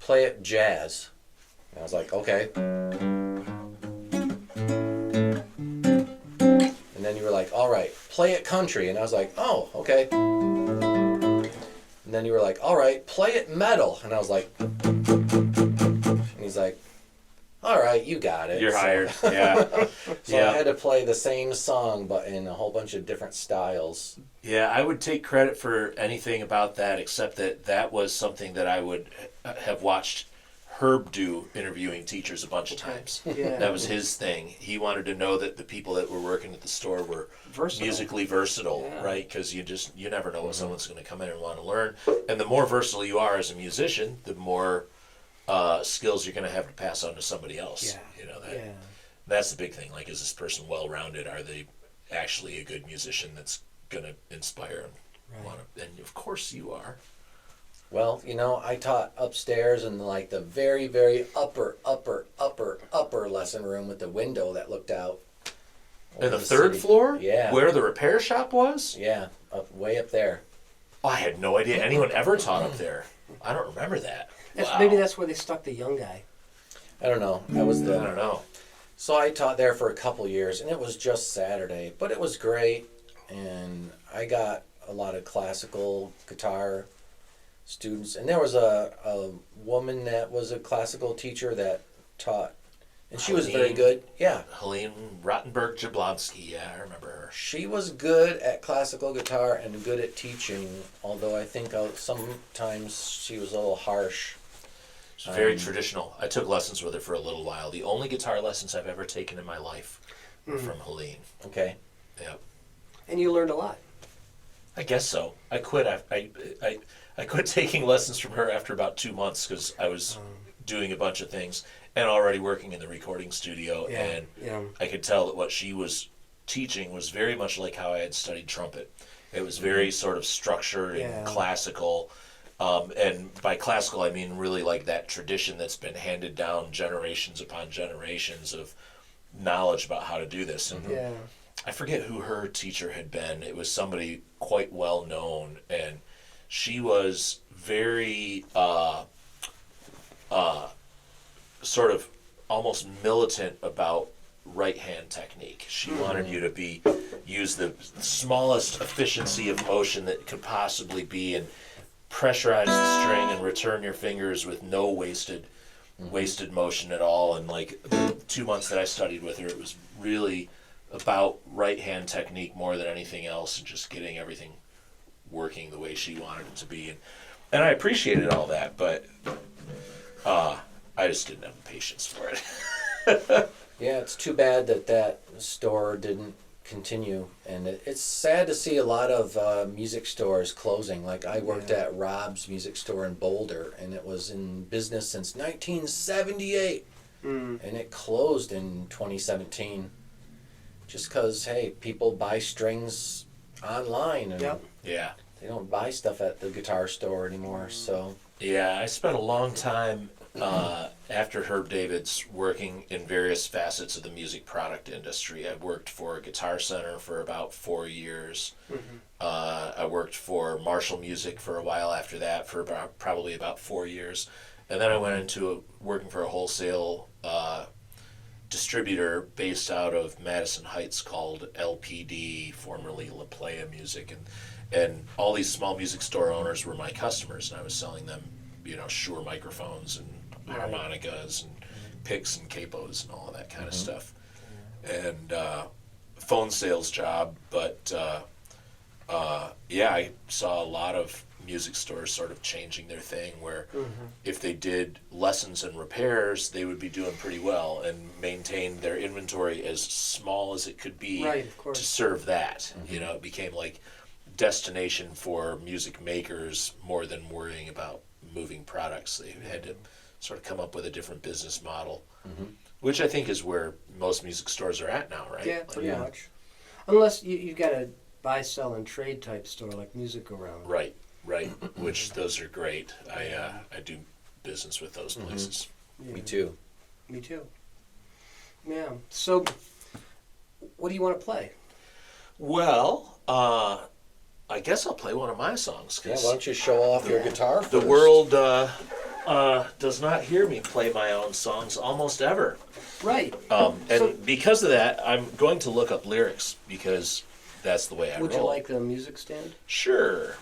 play it jazz. And I was like, okay. And then you were like, all right, play it country. And I was like, oh, okay. And then you were like, all right, play it metal. And I was like, and he's like, all right, you got it. You're hired. Yeah. So I had to play the same song, but in a whole bunch of different styles. Yeah, I would take credit for anything about that, except that was something that I would have watched Herb do, interviewing teachers a bunch of times. Yeah. That was his thing. He wanted to know that the people that were working at the store were musically versatile, Yeah. right? Because you never know what someone's going to come in and want to learn. And the more versatile you are as a musician, the more skills you're going to have to pass on to somebody else. Yeah. That's the big thing. Like, is this person well-rounded? Are they actually a good musician that's going to inspire and want to? And of course you are. Well, I taught upstairs in like the very, very upper lesson room with the window that looked out. And the over third city. floor? Yeah. Where the repair shop was? Yeah, way up there. Oh, I had no idea anyone ever taught up there. I don't remember that. Wow. Maybe that's where they stuck the young guy. I don't know. I don't know. So I taught there for a couple years, and it was just Saturday, but it was great, and I got a lot of classical guitar students, and there was a woman that was a classical teacher that taught, and she was very good. Yeah. Helene Rottenberg Jablonski, yeah, I remember her. She was good at classical guitar and good at teaching, although I think sometimes she was a little harsh. She's very traditional. I took lessons with her for a little while. The only guitar lessons I've ever taken in my life were from Helene. Okay. Yeah. And you learned a lot. I guess so. I quit. I quit taking lessons from her after about 2 months because I was doing a bunch of things and already working in the recording studio. Yeah. And I could tell that what she was teaching was very much like how I had studied trumpet. It was very sort of structured and classical. And by classical, I mean really like that tradition that's been handed down generations upon generations of knowledge about how to do this. And I forget who her teacher had been. It was somebody quite well known, and she was very sort of almost militant about right hand technique. She wanted you to use the smallest efficiency of motion that could possibly be, and pressurize the string and return your fingers with no wasted motion at all. And like the 2 months that I studied with her, it was really about right hand technique more than anything else, and just getting everything working the way she wanted it to be. And I appreciated all that, but I just didn't have the patience for it. Yeah, it's too bad that store didn't continue, and it's sad to see a lot of music stores closing. Like I worked at Rob's music store in Boulder, and it was in business since 1978, and it closed in 2017 just because, hey, people buy strings online, and Yeah. they don't buy stuff at the guitar store anymore. So Yeah, I spent a long time after Herb David's working in various facets of the music product industry. I worked for Guitar Center for about 4 years. I worked for Marshall Music for a while after that, for probably about 4 years. And then I went into working for a wholesale distributor based out of Madison Heights called LPD, formerly La Playa Music. And all these small music store owners were my customers, and I was selling them, Shure microphones and harmonicas and picks and capos and all of that kind of stuff. And phone sales job, but I saw a lot of music stores sort of changing their thing where if they did lessons and repairs, they would be doing pretty well and maintain their inventory as small as it could be Right, of to course. serve that. You know, it became like destination for music makers more than worrying about moving products. They had to sort of come up with a different business model, which I think is where most music stores are at now, right? Yeah, Like, pretty much. Unless you've got a buy, sell, and trade type store like Music Around. Right, which those are great. I do business with those places. Yeah, Me too. Me too. Yeah. So, what do you want to play? Well, I guess I'll play one of my songs Yeah, because why don't you show off your guitar first? the world does not hear me play my own songs almost ever. Right. And because of that, I'm going to look up lyrics because that's the way I Would roll. you like the music stand? Sure.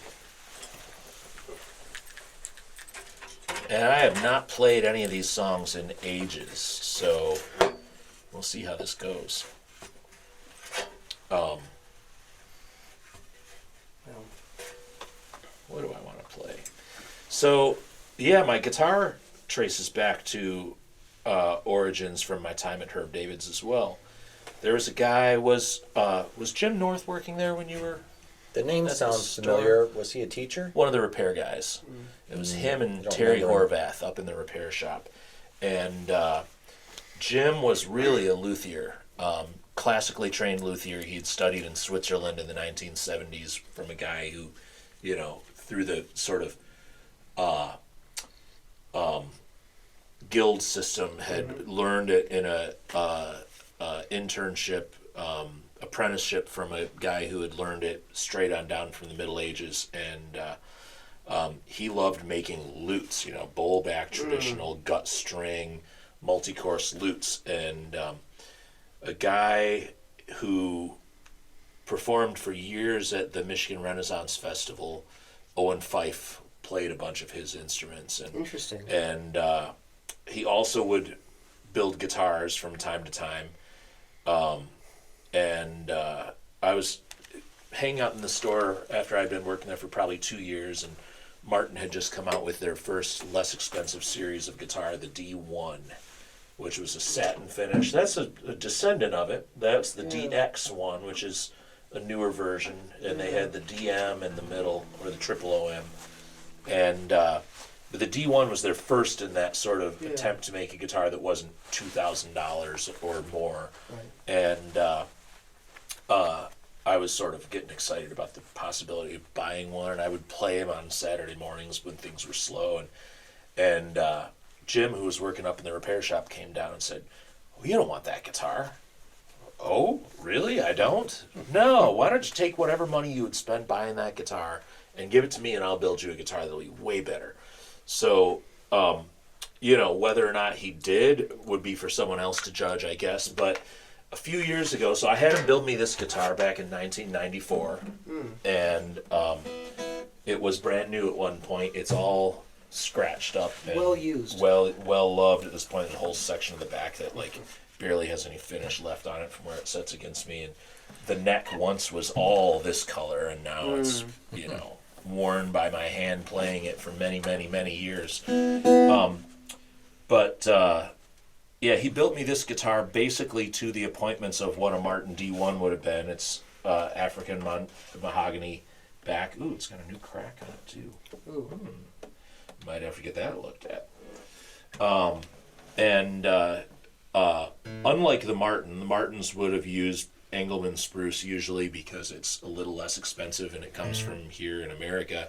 And I have not played any of these songs in ages, so we'll see how this goes. No. What do I want to play? So, yeah, my guitar traces back to origins from my time at Herb David's as well. There was a guy, was Jim North working there when you were? The name At the sounds store. familiar. Was he a teacher? One of the repair guys. It was him and Don't Terry remember Horvath up in the repair shop. And Jim was really a luthier, classically trained luthier. He'd studied in Switzerland in the 1970s from a guy who, you know, through the sort of guild system had learned it in a internship, apprenticeship from a guy who had learned it straight on down from the Middle Ages. And he loved making lutes, you know, bowl back, traditional gut string, multi-course lutes. And a guy who performed for years at the Michigan Renaissance Festival, Owen Fife, played a bunch of his instruments. And Interesting. and he also would build guitars from time to time. I was hanging out in the store after I'd been working there for probably 2 years, and Martin had just come out with their first less expensive series of guitar, the D1, which was a satin finish. That's a descendant of it. That's the DX1, which is a newer version, and they had the DM in the middle, or the triple OM. And but the D1 was their first in that sort of attempt to make a guitar that wasn't $2,000 or more. Right. And I was sort of getting excited about the possibility of buying one, and I would play them on Saturday mornings when things were slow. And Jim, who was working up in the repair shop, came down and said, "Well, you don't want that guitar." "Oh, really? I don't?" "No, why don't you take whatever money you would spend buying that guitar and give it to me, and I'll build you a guitar that'll be way better." So, you know, whether or not he did would be for someone else to judge, I guess. But a few years ago, so I had him build me this guitar back in 1994, and it was brand new at one point. It's all scratched up, and Well used. well loved at this point. The whole section of the back that like barely has any finish left on it from where it sets against me, and the neck once was all this color, and now it's, you know, worn by my hand playing it for many years. Yeah, he built me this guitar basically to the appointments of what a Martin D1 would have been. It's African mahogany back. Ooh, it's got a new crack on it too. Ooh. Might have to get that looked at. Unlike the Martins would have used Engelmann spruce usually because it's a little less expensive and it comes from here in America.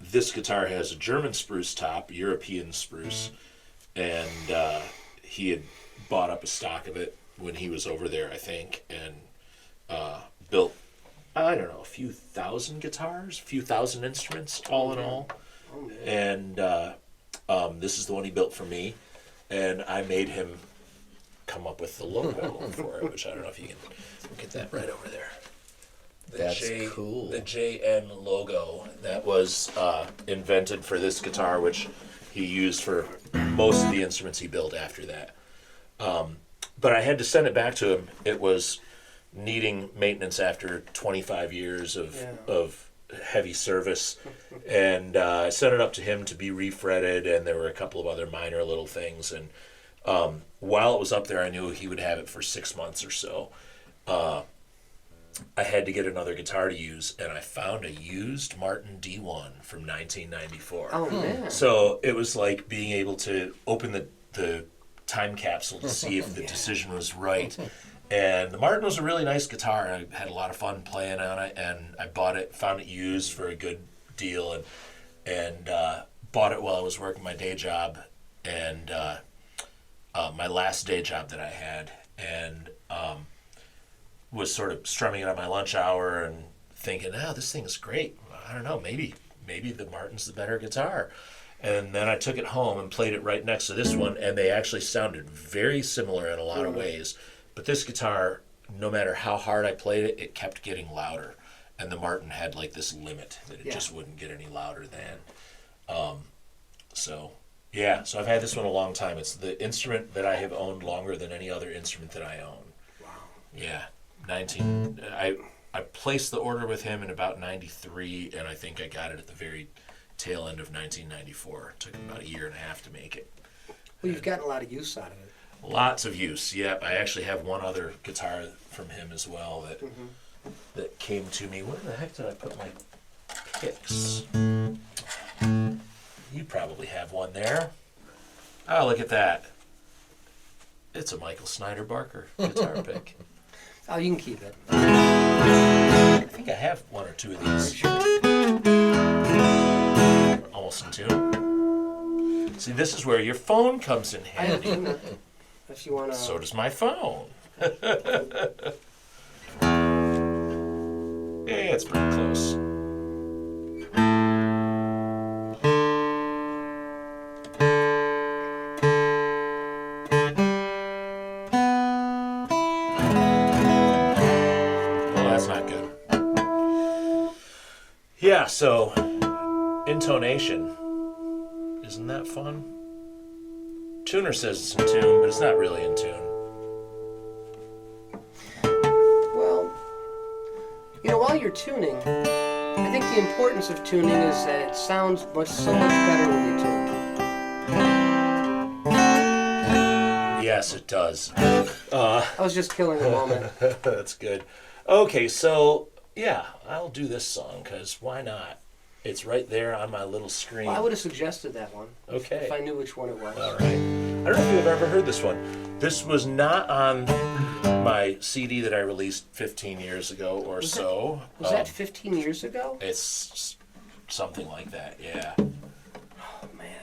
This guitar has a German spruce top, European spruce, and he had bought up a stock of it when he was over there, I think, and built, I don't know, a few thousand guitars, a few thousand instruments, all in all. And this is the one he built for me, and I made him come up with the logo for it, which I don't know if you can get that right over there. That's cool. The JN logo that was invented for this guitar, which he used for most of the instruments he built after that. But I had to send it back to him. It was needing maintenance after 25 years of heavy service, and I sent it up to him to be refretted, and there were a couple of other minor little things. And while it was up there, I knew he would have it for 6 months or so. I had to get another guitar to use, and I found a used Martin D1 from 1994. Oh, man. So it was like being able to open the time capsule to see if the decision was right. And the Martin was a really nice guitar, and I had a lot of fun playing on it, and I bought it, found it used for a good deal, and bought it while I was working my day job, and my last day job that I had, and was sort of strumming it on my lunch hour and thinking, this thing is great. I don't know, maybe the Martin's the better guitar. And then I took it home and played it right next to this one, and they actually sounded very similar in a lot of ways. But this guitar, no matter how hard I played it, it kept getting louder. And the Martin had like this limit that it just wouldn't get any louder than. So I've had this one a long time. It's the instrument that I have owned longer than any other instrument that I own. Wow. Yeah. I placed the order with him in about 93, and I think I got it at the very tail end of 1994. It took about a year and a half to make it. Well, you've gotten a lot of use out of it. Lots of use. Yep. I actually have one other guitar from him as well that came to me. Where the heck did I put my picks? You probably have one there. Oh, look at that. It's a Michael Snyder Barker guitar pick. Oh, you can keep it. I think I have one or two of these. We're almost in tune. See, this is where your phone comes in I have handy. two. If you want to. So does my phone. Yeah, it's pretty close. Yeah, so intonation, isn't that fun? Tuner says it's in tune, but it's not really in tune. Well, while you're tuning, I think the importance of tuning is that it sounds so much better when you tune. Yes, it does. I was just killing the moment. That's good. Okay, so yeah, I'll do this song, because why not? It's right there on my little screen. Well, I would have suggested that one. Okay. If I knew which one it was. All right. I don't know if you've ever heard this one. This was not on my CD that I released 15 years ago or so. Was that 15 years ago? It's something like that, yeah. Oh, man.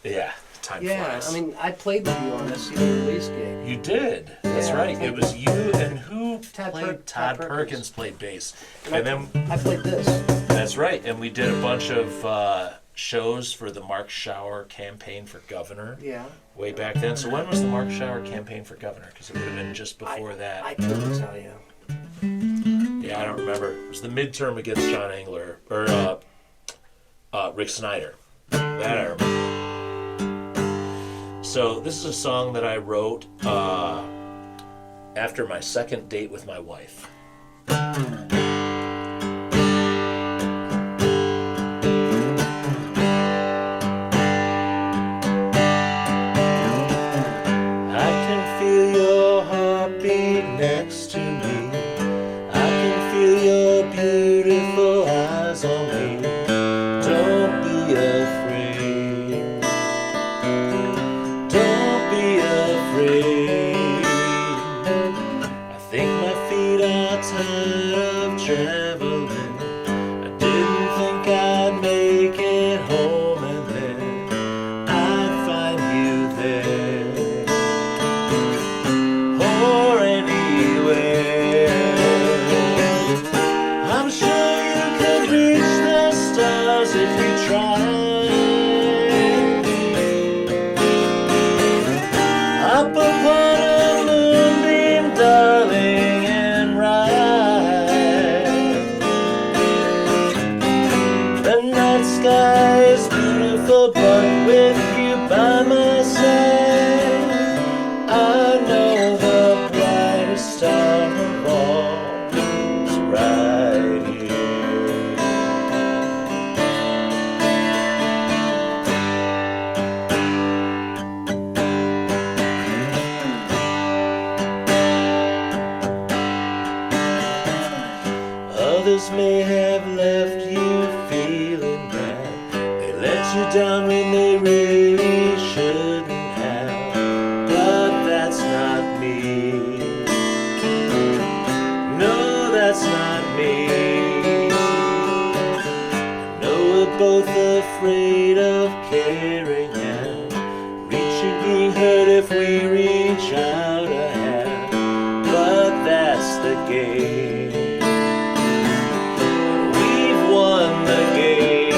Yeah, time flies. I mean, I played with you on a CD release gig. You did. That's Yeah. right. It was you and who Todd played? Todd Perkins played bass. And then I played this. that's right. And we did a bunch of shows for the Mark Schauer campaign for governor. Yeah. Way back then. So when was the Mark Schauer campaign for governor? Because it would have been just before that. I couldn't tell you. Yeah, I don't remember. It was the midterm against John Engler or Rick Snyder. That I remember. So this is a song that I wrote after my second date with my wife. I can feel your heartbeat next to me. I can feel your beautiful eyes on me. Don't be afraid. Don't be afraid. I think my feet are tired of traveling. I didn't think I'd make it home, and then I'd find you there or anywhere. I'm sure you could reach the stars if you tried. Up upon a moonbeam, darling, and ride. The night sky is beautiful, but with you by my side, I know the brightest star of all is right. down when they really shouldn't have. But that's not me. No, that's not me. I know we're both afraid of caring and reaching, being hurt if we reach out a hand. But that's the game. We've won the game.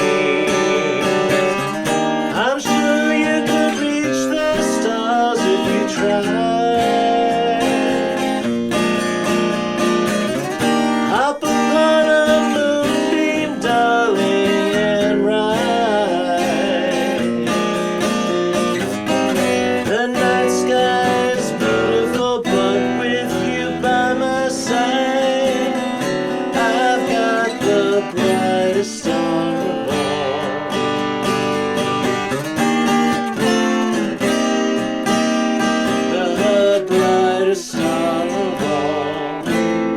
I'm sure you could reach the stars if you tried. Hop upon a moonbeam, darling, and ride. The night sky is beautiful, but with you by my side, I've got the brightest star of all. The brightest star of all,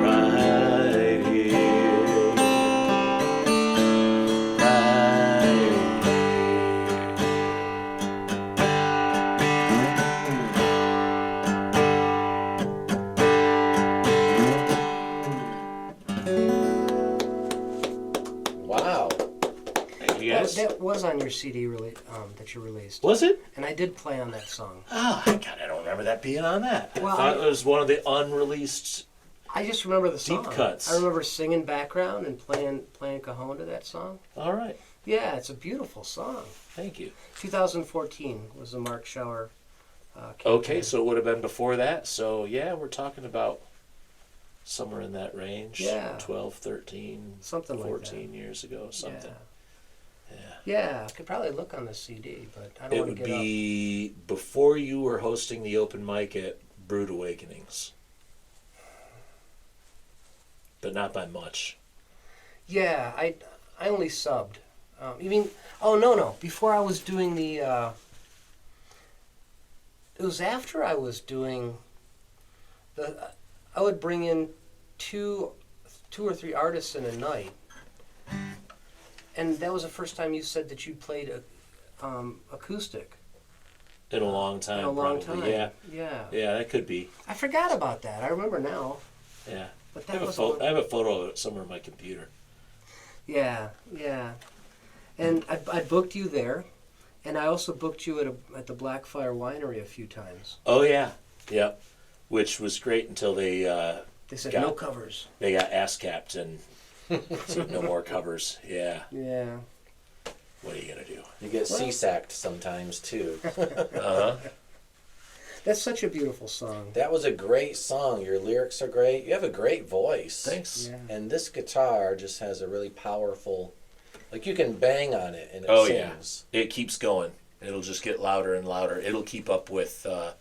right here, right Wow. Thank you, guys. That was on your CD that you released. Was it? And I did play on that song. Oh, God, I don't remember that being on that. Well, I thought it was one of the unreleased. I just remember the Deep song. cuts. I remember singing background and playing cajon to that song. All right. Yeah, it's a beautiful song. Thank you. 2014 was the Mark Shower campaign. Okay, so it would have been before that. So, yeah, we're talking about somewhere in that range. Yeah. 12, 13, Something like 14 years ago, something. Yeah. Yeah. Yeah, I could probably look on the CD, but I don't It want would to get up. be before you were hosting the open mic at Brood Awakenings. But not by much. Yeah, I only subbed. You mean? Oh no! Before I was doing the. It was after I was doing the. I would bring in two or three artists in a night, and that was the first time you said that you played acoustic In a long time, in a long probably. time. Yeah. Yeah. Yeah, that could be. I forgot about that. I remember now, Yeah. but I that have, was. I have a photo of it somewhere on my computer. Yeah. And I booked you there, and I also booked you at the Blackfire Winery a few times. Oh, yeah. Yep. Which was great until they They said Got no it. covers. they got ass-capped and said no more covers. Yeah. Yeah. What are you going to do? You get sea-sacked sometimes, too. Uh-huh. That's such a beautiful song. That was a great song. Your lyrics are great. You have a great voice. Thanks. Yeah. And this guitar just has a really powerful, like you can bang on it and it Oh, sings. yeah. It keeps going. It'll just get louder and louder. It'll keep up with a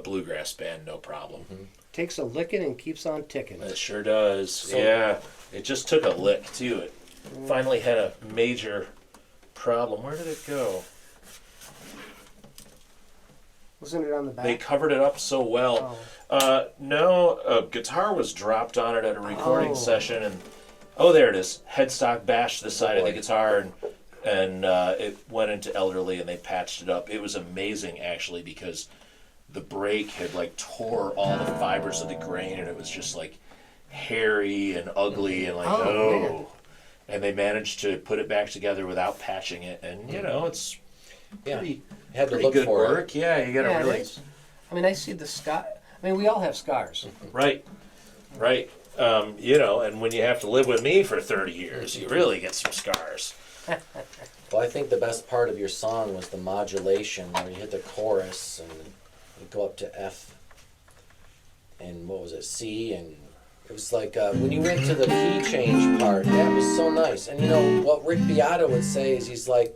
bluegrass band, no problem. Mm-hmm. Takes a licking and keeps on ticking. It sure does. So- Yeah. It just took a lick, too. It finally had a major problem. Where did it go? Wasn't it on the They back? covered it up so well. No, a guitar was dropped on it at a recording Oh. session, and there it is. Headstock bashed the side of the boy. guitar, and it went into elderly, and they patched it up. It was amazing, actually, because the break had like tore all the fibers of the grain, and it was just like hairy and ugly, and like Oh, man. And they managed to put it back together without patching it, and it's Yeah. pretty. You had to Pretty look good for work, yeah. You gotta Yeah, it really is. I mean, I see the scar. I mean, we all have scars. right. And when you have to live with me for 30 years, you really get some scars. it. Well, I think the best part of your song was the modulation where you hit the chorus and you go up to F and what was it, C, and it was like when you went to the key change part, that was so nice. And you know what Rick Beato would say is he's like,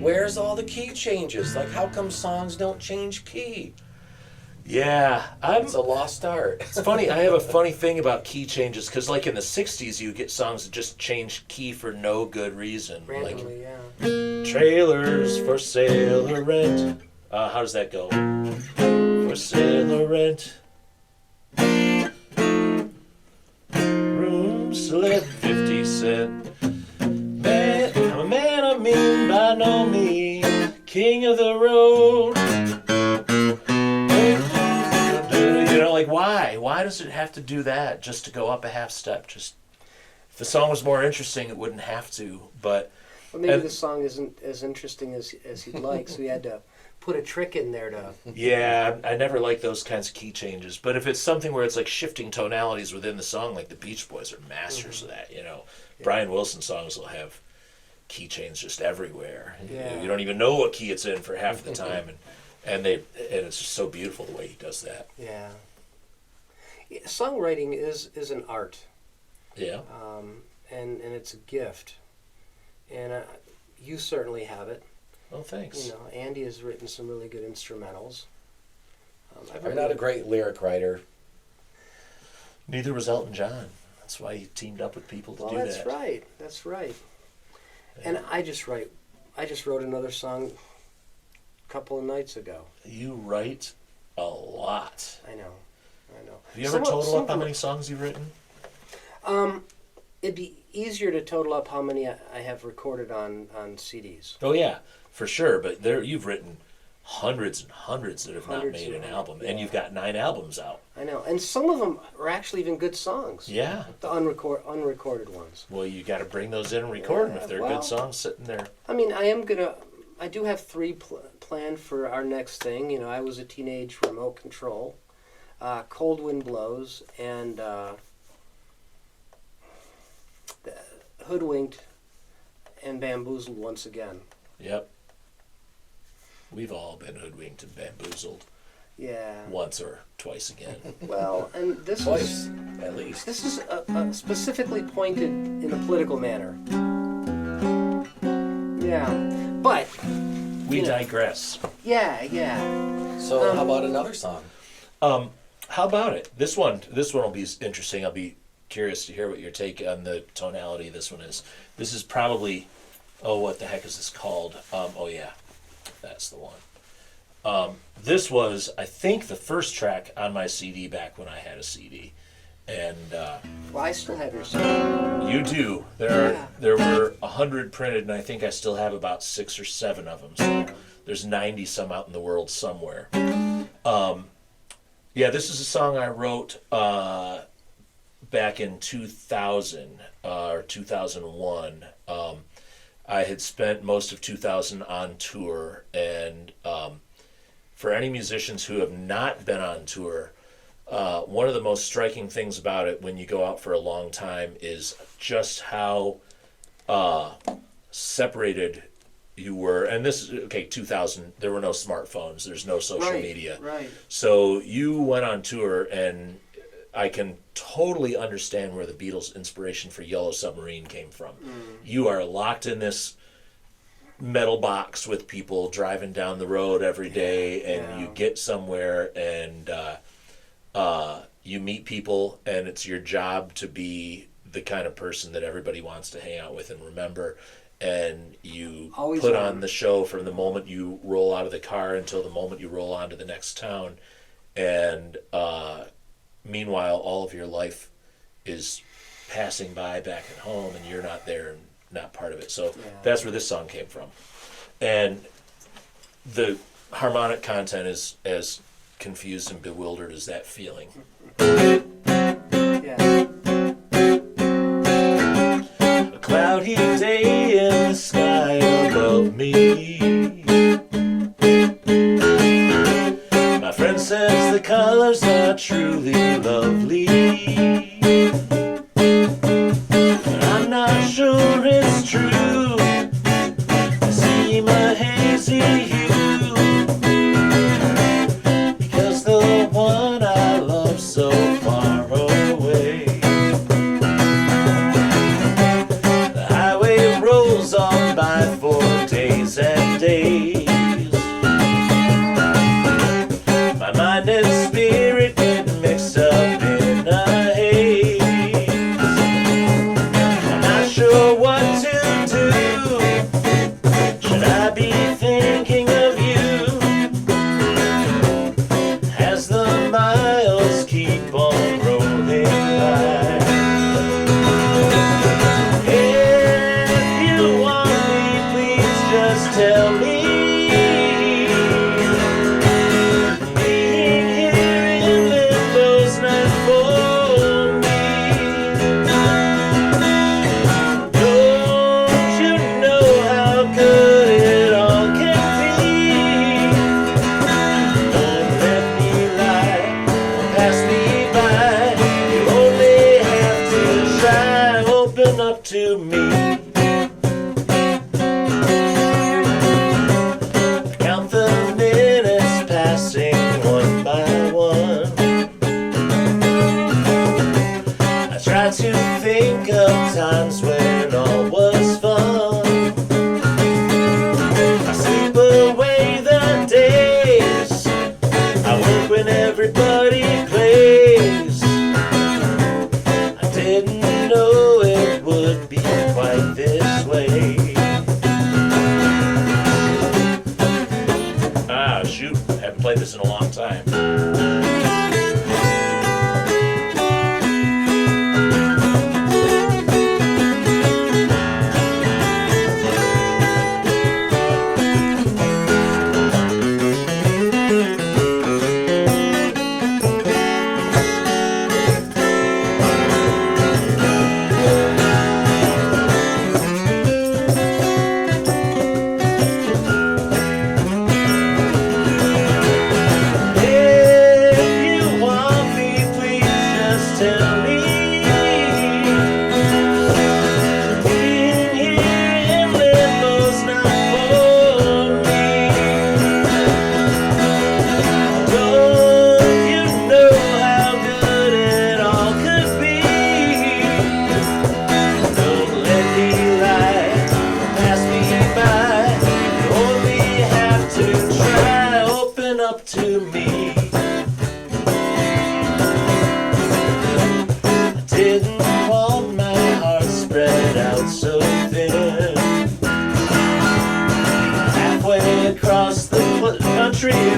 where's all the key changes? Like, how come songs don't change key? Yeah, It's a lost art. It's funny. I have a funny thing about key changes because, like in the '60s, you get songs that just change key for no good reason, Randomly, yeah. like trailers for sale or rent. How does that go? For sale or rent. Rooms to let 50 cent. Man, I'm a man, I mean by know me, king of the road. You know, like, why? Why does it have to do that just to go up a half step? Just, if the song was more interesting, it wouldn't have to, but... Well, maybe the song isn't as interesting as you'd like, so you had to put a trick in there to... Yeah, I never like those kinds of key changes. But if it's something where it's like shifting tonalities within the song, like the Beach Boys are masters of that, you know. Yeah. Brian Wilson songs will have key change just everywhere. Yeah. You don't even know what key it's in for half the time, and it's just so beautiful the way he does that. Yeah. Songwriting is an art. Yeah. And it's a gift. And you certainly have it. Oh, thanks. You know, Andy has written some really good instrumentals. I'm not a great lyric writer. Neither was Elton John. That's why he teamed up with people to do that. That's right. That's right. Yeah. And I just wrote another song a couple of nights ago. You write a lot. I know. Have you ever totaled up how many songs you've written? It'd be easier to total up how many I have recorded on CDs. Oh yeah, for sure. But you've written hundreds and hundreds that have not made an album, and you've got 9 albums out. I know, and some of them are actually even good songs. Yeah, the unrecorded ones. Well, you got to bring those in and record them if they're good songs sitting there. I mean, I do have 3 planned for our next thing. You know, I Was a Teenage Remote Control, Cold Wind Blows, and Hoodwinked and Bamboozled once again. Yep. We've all been hoodwinked and bamboozled. Yeah. Once or twice again. Well, and this Twice, at least. This is specifically pointed in a political manner. Yeah, but we digress. Yeah. So how about another song? How about it? This one will be interesting. I'll be curious to hear what your take on the tonality of this one is. This is probably, what the heck is this called? Oh yeah, that's the one. This was, I think, the first track on my CD back when I had a CD. And well, I still have your CD. You do. There were 100 printed, and I think I still have about 6 or 7 of them. So there's 90 some out in the world somewhere. Yeah, this is a song I wrote back in 2000 or 2001. I had spent most of 2000 on tour, and for any musicians who have not been on tour, one of the most striking things about it when you go out for a long time is just how separated you were. And this is, 2000, there were no smartphones, there's no social media. Right. So you went on tour, and I can totally understand where the Beatles' inspiration for Yellow Submarine came from. You are locked in this metal box with people driving down the road every day, and you get somewhere, and you meet people, and it's your job to be the kind of person that everybody wants to hang out with and remember. And you put on the show from the moment you roll out of the car until the moment you roll on to the next town. And meanwhile, all of your life is passing by back at home, and you're not there and not part of it. So that's where this song came from. And the harmonic content is as confused and bewildered as that feeling. Yeah. A cloudy day in the sky above me. My friend says the colors are truly lovely. I'm not sure it's true. I seem a hazy hue, because the one I love so far away. The highway rolls on by for days and days. My mind and spirit get mixed up in a haze. played this in a long time.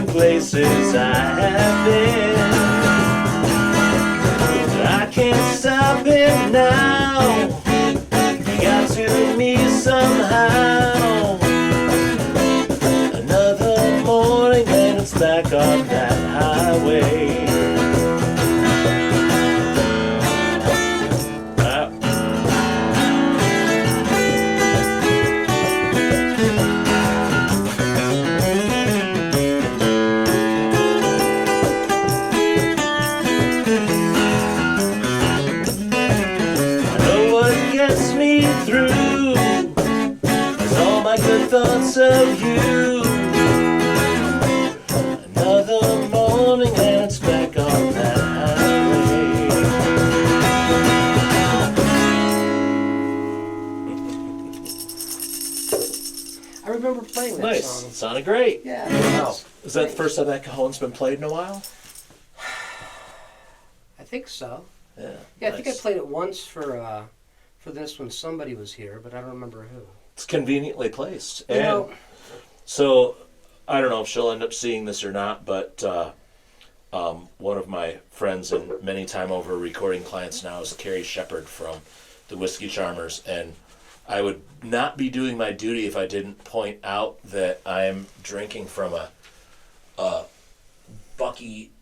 Places I have been, I can't stop it now. You got to me somehow. Another morning and it's back on that highway. Thoughts of you. Another morning and it's back on that highway. I remember playing that nice. song. It sounded great. Yeah. Wow. Is that the first time that cajon's been played in a while? I think so. Yeah. Yeah, nice. I think I played it once for this when somebody was here, but I don't remember who. It's conveniently placed. You know, so, I don't know if she'll end up seeing this or not, but one of my friends and many time over recording clients now is Carrie Shepard from the Whiskey Charmers, and I would not be doing my duty if I didn't point out that I'm drinking from a Bucky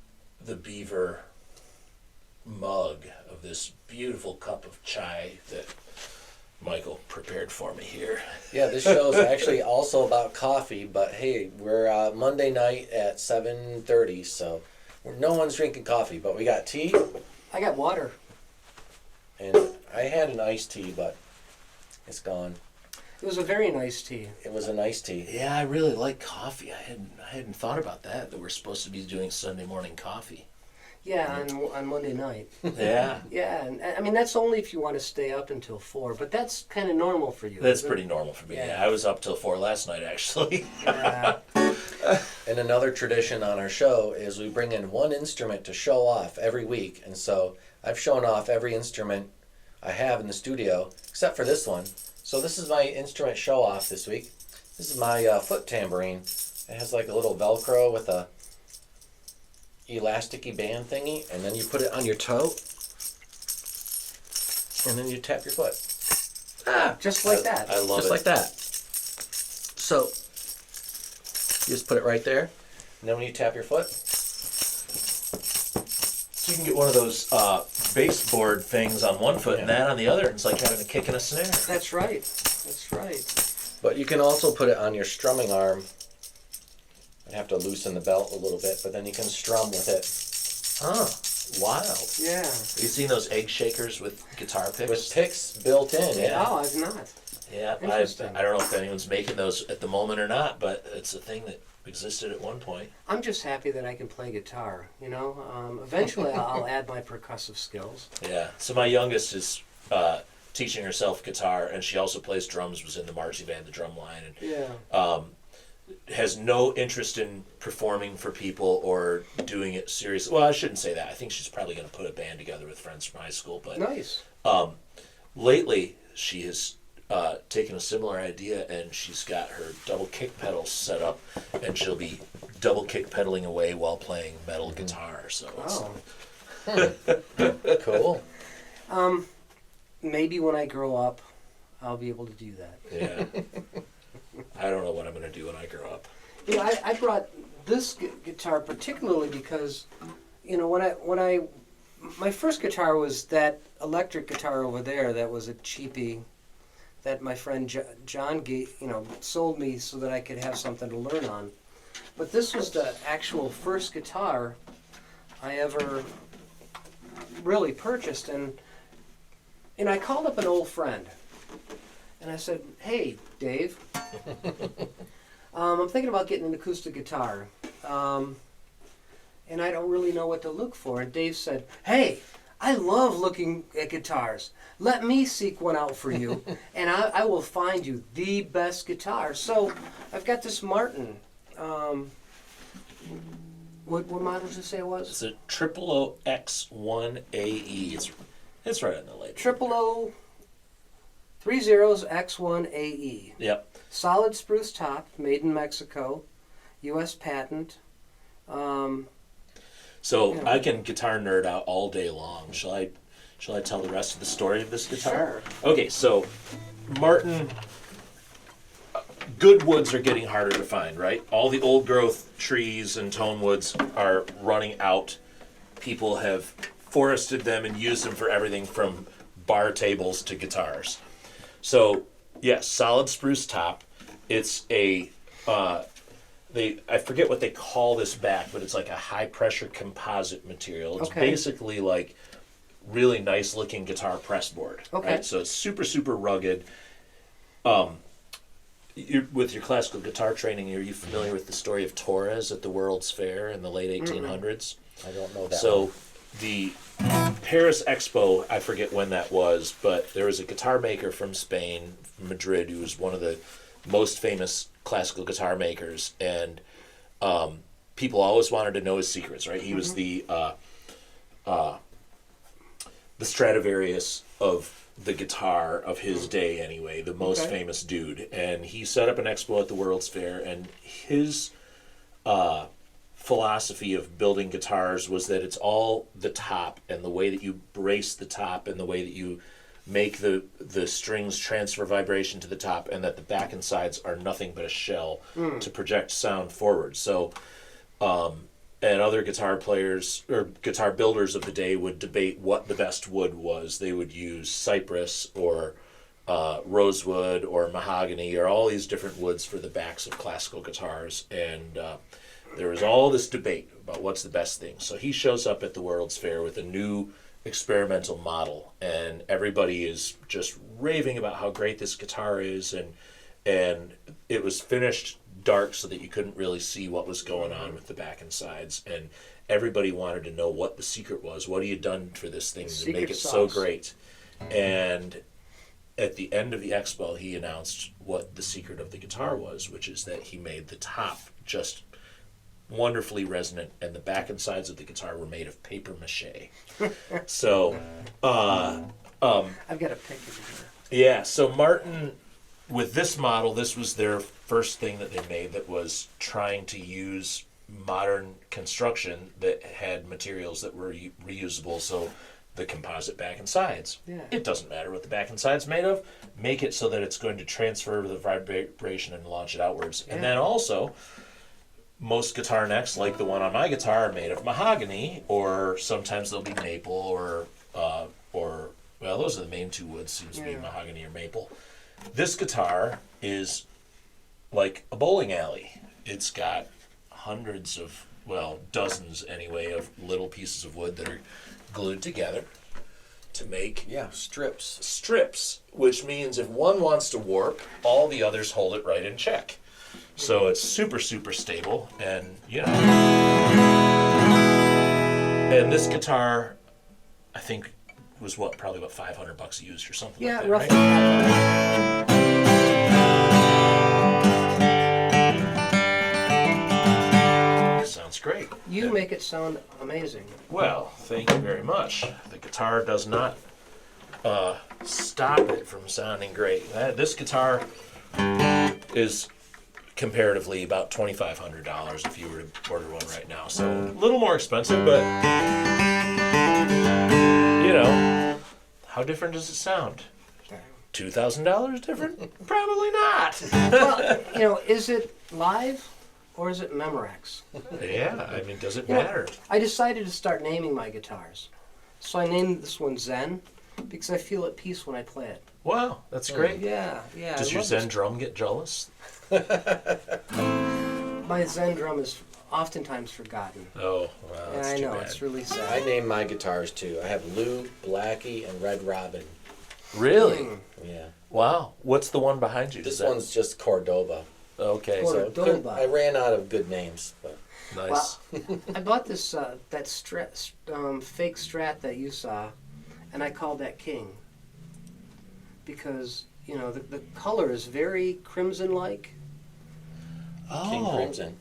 the Beaver mug of this beautiful cup of chai that Michael prepared for me here. Yeah, this show is actually also about coffee, but hey, we're Monday night at 7:30, so no one's drinking coffee, but we got tea. I got water. And I had an iced tea, but it's gone. It was a very nice tea. It was a nice tea. Yeah, I really like coffee. I hadn't thought about that we're supposed to be doing Sunday morning coffee. Yeah, on Monday night. Yeah. Yeah, and I mean, that's only if you want to stay up until 4, but that's kind of normal for you. That's pretty normal for me. Yeah. Yeah, I was up till 4 last night, actually. Yeah. And another tradition on our show is we bring in one instrument to show off every week. And so I've shown off every instrument I have in the studio, except for this one. So this is my instrument show off this week. This is my foot tambourine. It has like a little Velcro with a elasticy band thingy, and then you put it on your toe, and then you tap your foot. Just like that. I love Just it. like that. So you just put it right there, and then when you tap your foot, So you can get one of those baseboard things on one foot and that on the other. It's like having a kick and a snare. That's right. That's right. but you can also put it on your strumming arm. I'd have to loosen the belt a little bit, but then you can strum with it. Huh. Wild. Yeah. Have you seen those egg shakers with guitar picks? With picks built in, yeah. Oh, I've not. Yeah, Interesting. I don't know if anyone's making those at the moment or not, but it's a thing that existed at one point. I'm just happy that I can play guitar, you know. Eventually I'll add my percussive skills. Yeah. So my youngest is teaching herself guitar, and she also plays drums, was in the marching band, the drum line, and Yeah. has no interest in performing for people or doing it seriously. Well, I shouldn't say that. I think she's probably going to put a band together with friends from high school. But Nice. lately, she has taken a similar idea, and she's got her double kick pedals set up, and she'll be double kick pedaling away while playing metal guitar. So it's, Cool. Maybe when I grow up, I'll be able to do that. yeah. I don't know what I'm going to do when I grow up. You know, I brought this guitar particularly because, you know, my first guitar was that electric guitar over there that was a cheapie that my friend John sold me so that I could have something to learn on. But this was the actual first guitar I ever really purchased, and I called up an old friend, and I said, "Hey, Dave, I'm thinking about getting an acoustic guitar, and I don't really know what to look for." And Dave said, "Hey, I love looking at guitars. Let me seek one out for you, and I will find you the best guitar." So I've got this Martin. What model did you say it was? It's a 000X1AE. It's right on the label. 00030X1AE. Yep. Solid spruce top, made in Mexico, U.S. patent. So Yeah. I can guitar nerd out all day long. Shall I tell the rest of the story of this guitar? Sure. Okay, so Martin, good woods are getting harder to find, right? All the old growth trees and tone woods are running out. People have forested them and used them for everything from bar tables to guitars. So, yes, solid spruce top. It's a I forget what they call this back, but it's like a high pressure composite material. It's Okay. basically like really nice looking guitar press board. Okay. Right? So it's super, super rugged. With your classical guitar training, are you familiar with the story of Torres at the World's Fair in the late 1800s? I don't know that. So one. the Paris Expo, I forget when that was, but there was a guitar maker from Spain, from Madrid, who was one of the most famous classical guitar makers, and people always wanted to know his secrets, right? He was the Stradivarius of the guitar of his day, anyway, the most famous dude. And he set up an expo at the World's Fair, and his philosophy of building guitars was that it's all the top and the way that you brace the top and the way that you make the strings transfer vibration to the top, and that the back and sides are nothing but a shell to project sound forward. So and other guitar players or guitar builders of the day would debate what the best wood was. They would use cypress or rosewood or mahogany or all these different woods for the backs of classical guitars. And there was all this debate about what's the best thing. So he shows up at the World's Fair with a new experimental model, and everybody is just raving about how great this guitar is. And it was finished dark so that you couldn't really see what was going on with the back and sides, and everybody wanted to know what the secret was. What had you done for this thing to make it so great? And at the end of the expo, he announced what the secret of the guitar was, which is that he made the top just wonderfully resonant, and the back and sides of the guitar were made of paper mache. So I've got a picture here. yeah, so Martin, with this model, this was their first thing that they made that was trying to use modern construction that had materials that were reusable, so the composite back and sides. Yeah. It doesn't matter what the back and side's made of. Make it so that it's going to transfer the vibration and launch it outwards. Yeah. And then also, most guitar necks, like the one on my guitar, are made of mahogany, or sometimes they'll be maple, or well, those are the main two woods, seems to be mahogany or maple. This guitar is like a bowling alley. It's got hundreds of, well, dozens anyway, of little pieces of wood that are glued together to make strips, which means if one wants to warp, all the others hold it right in check. So it's super, super stable, and and this guitar, I think, was probably about $500 used or something like that, roughly. Right? Sounds great. You make it sound amazing. Well, thank you very much. The guitar does not stop it from sounding great. This guitar comparatively about $2,500 if you were to order one right now. So a little more expensive, but you know, how different does it sound? $2,000 different? Probably not. Well, you know, is it live or is it Memorex? Yeah, I mean, does it You know, matter? I decided to start naming my guitars. So I named this one Zen because I feel at peace when I play it. Wow, that's great. Yeah. Does I your love Zen drum get jealous? My Zen drum is oftentimes forgotten. Oh, wow, And that's I too know, bad. it's really I sad. name my guitars too. I have Lou, Blackie, and Red Robin. Really? Mm. Yeah. Wow. What's the one behind you? This Is that- one's just Cordoba. Okay, Cor- so Cordoba. I ran out of good names, but nice. I bought this that fake Strat that you saw, and I called that King. Because, you know, the color is very crimson-like. King Oh, Crimson.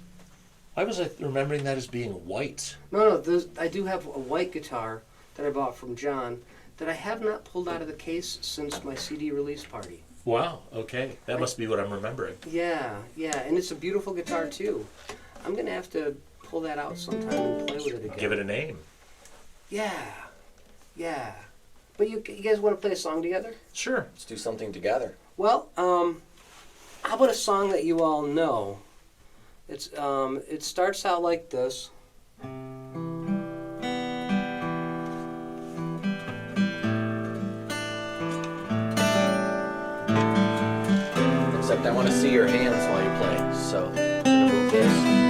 I was remembering that as being white. No, I do have a white guitar that I bought from John that I have not pulled out of the case since my CD release party. Wow, okay. That must be what I'm remembering. Yeah, and it's a beautiful guitar too. I'm gonna have to pull that out sometime and play with it again. Give it a name. Yeah. But you guys want to play a song together? Sure. Let's do something together. Well, how about a song that you all know? It's it starts out like this. Except I want to see your hands while you play. So, I'm gonna move this.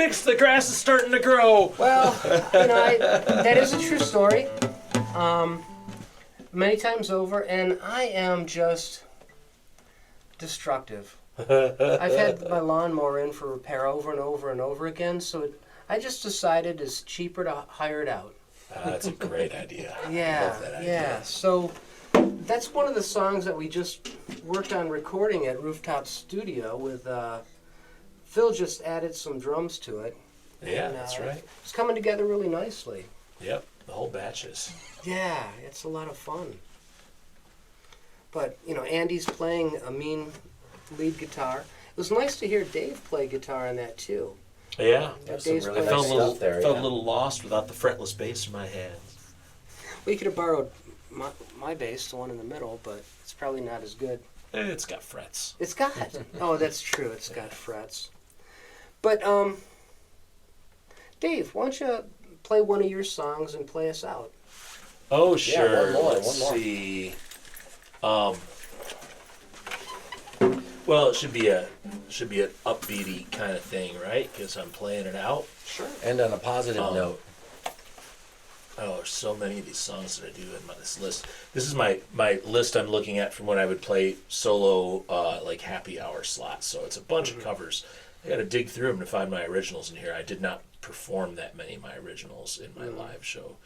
fixed. The grass is starting to grow. Well, that is a true story. Many times over, and I am just destructive. I've had my lawnmower in for repair over and over and over again, so I just decided it's cheaper to hire it out. That's a great idea. Yeah, I love that idea. yeah. So that's one of the songs that we just worked on recording at Rooftop Studio with Phil just added some drums to it. Yeah, And, that's right. It's coming together really nicely. Yep, the whole batches. Yeah, it's a lot of fun. But, Andy's playing a mean lead guitar. It was nice to hear Dave play guitar on that, too. Yeah. There's Dave's some really I playing- nice felt a little stuff there. felt Yeah. a little lost without the fretless bass in my hands. We could have borrowed my bass, the one in the middle, but it's probably not as good. It's got frets. It's got. Oh, that's true. It's got frets. But, Dave, why don't you play one of your songs and play us out? Oh, Yeah, sure. one more, Let's one more. see. Well, it should be an upbeaty kind of thing, right? Because I'm playing it out. Sure. And on a positive note. Oh, there's so many of these songs that I do in this list. This is my list I'm looking at from when I would play solo, like happy hour slots. So it's a bunch of covers. I got to dig through them to find my originals in here. I did not perform that many of my originals in my live show.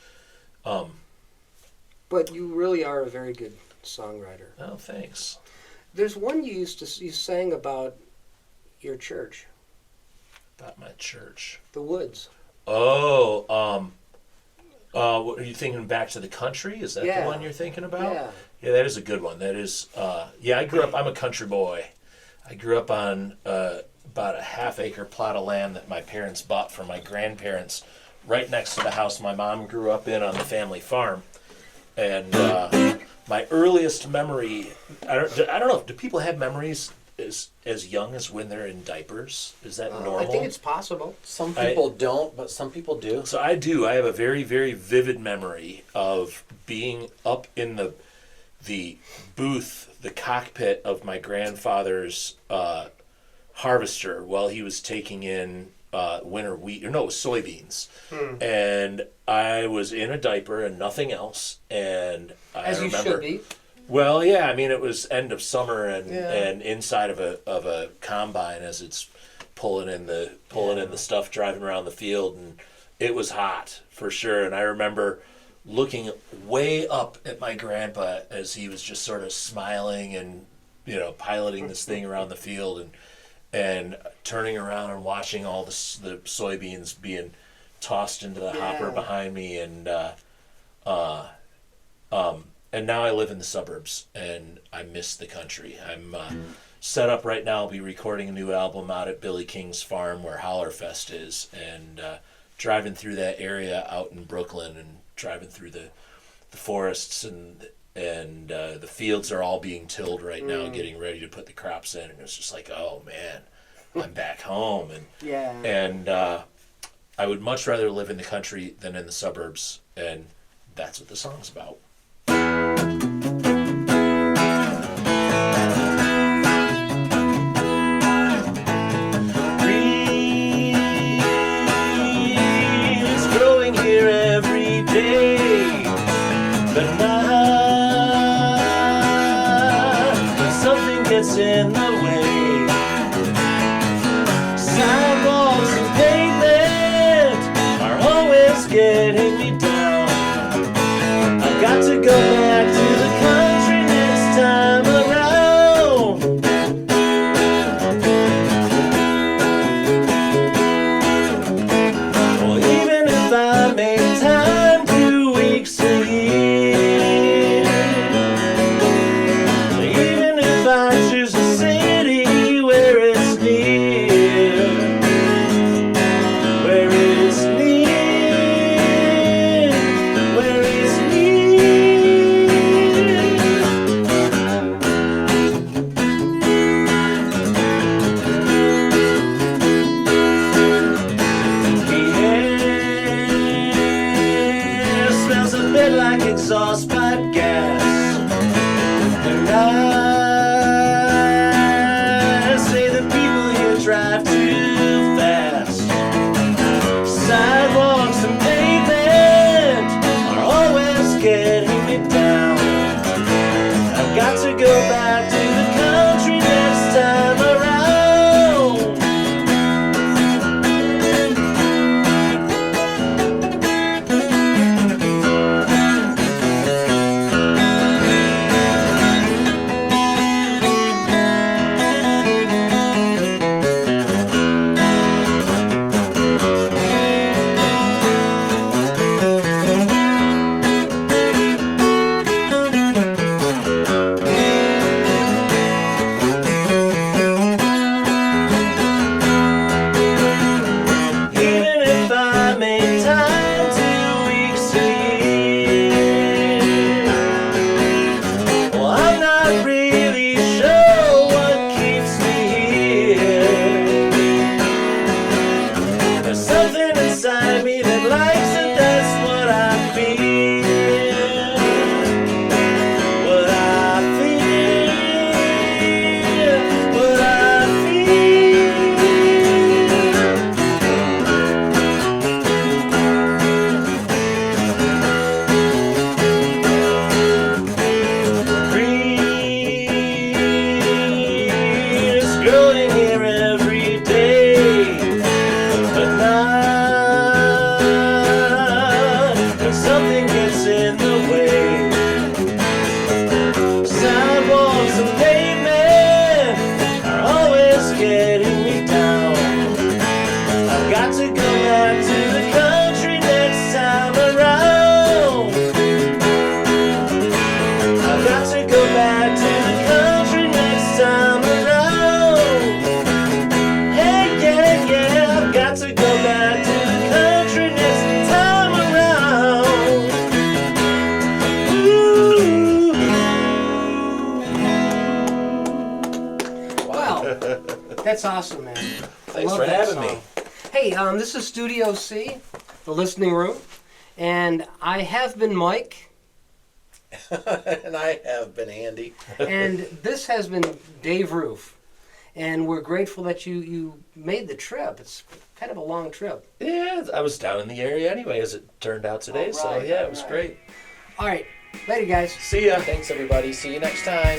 But you really are a very good songwriter. Oh, thanks. There's one you sang about your church, About my church. the Woods. Oh, what, are you thinking Back to the Country? Is that Yeah. the one you're thinking about? Yeah. Yeah, that is a good one. That is, I grew up, I'm a country boy. I grew up on about a half-acre plot of land that my parents bought from my grandparents right next to the house my mom grew up in on the family farm. And my earliest memory, I don't know, do people have memories as young as when they're in diapers? Is that normal? I think it's possible. Some people don't, but some people do. So I do. I have a very, very vivid memory of being up in the booth, the cockpit of my grandfather's harvester while he was taking in winter wheat, or no, it was soybeans. And I was in a diaper and nothing else. And I As you remember, should be. well, yeah, I mean, it was end of summer and Yeah. and inside of a combine as it's pulling in the stuff, driving around the field, and it was hot for sure. And I remember looking way up at my grandpa as he was just sort of smiling and piloting this thing around the field, and turning around and watching all the soybeans being tossed into the hopper behind me, and now I live in the suburbs and I miss the country. I'm set up right now. I'll be recording a new album out at Billy King's farm where Hollerfest is, and driving through that area out in Brooklyn and driving through the forests and the fields are all being tilled right now, getting ready to put the crops in, and it's just like, oh man, I'm back home, and I would much rather live in the country than in the suburbs, and that's what the song's about. It's growing here every day, but not something gets in the way. Sidewalks and pavement are always getting me down. I've got to go back to the country next time around. Well, even if I make time 2 weeks a year, even if I choose a city where it's near, where it's near, where it's The air smells a bit like exhaust pipe gas, and I say that people here drive too fast. That's awesome, man. Thanks Love for that having me. song. Hey, this is Studio C, the listening room, and I have been Mike, And I have been Andy. and this has been Dave Roof, and we're grateful that you made the trip. It's kind of a long trip. Yeah, I was down in the area anyway, as it turned out today. So Alright, yeah, it was alright. great. All right, later, guys. See ya. Thanks, everybody. See you next time.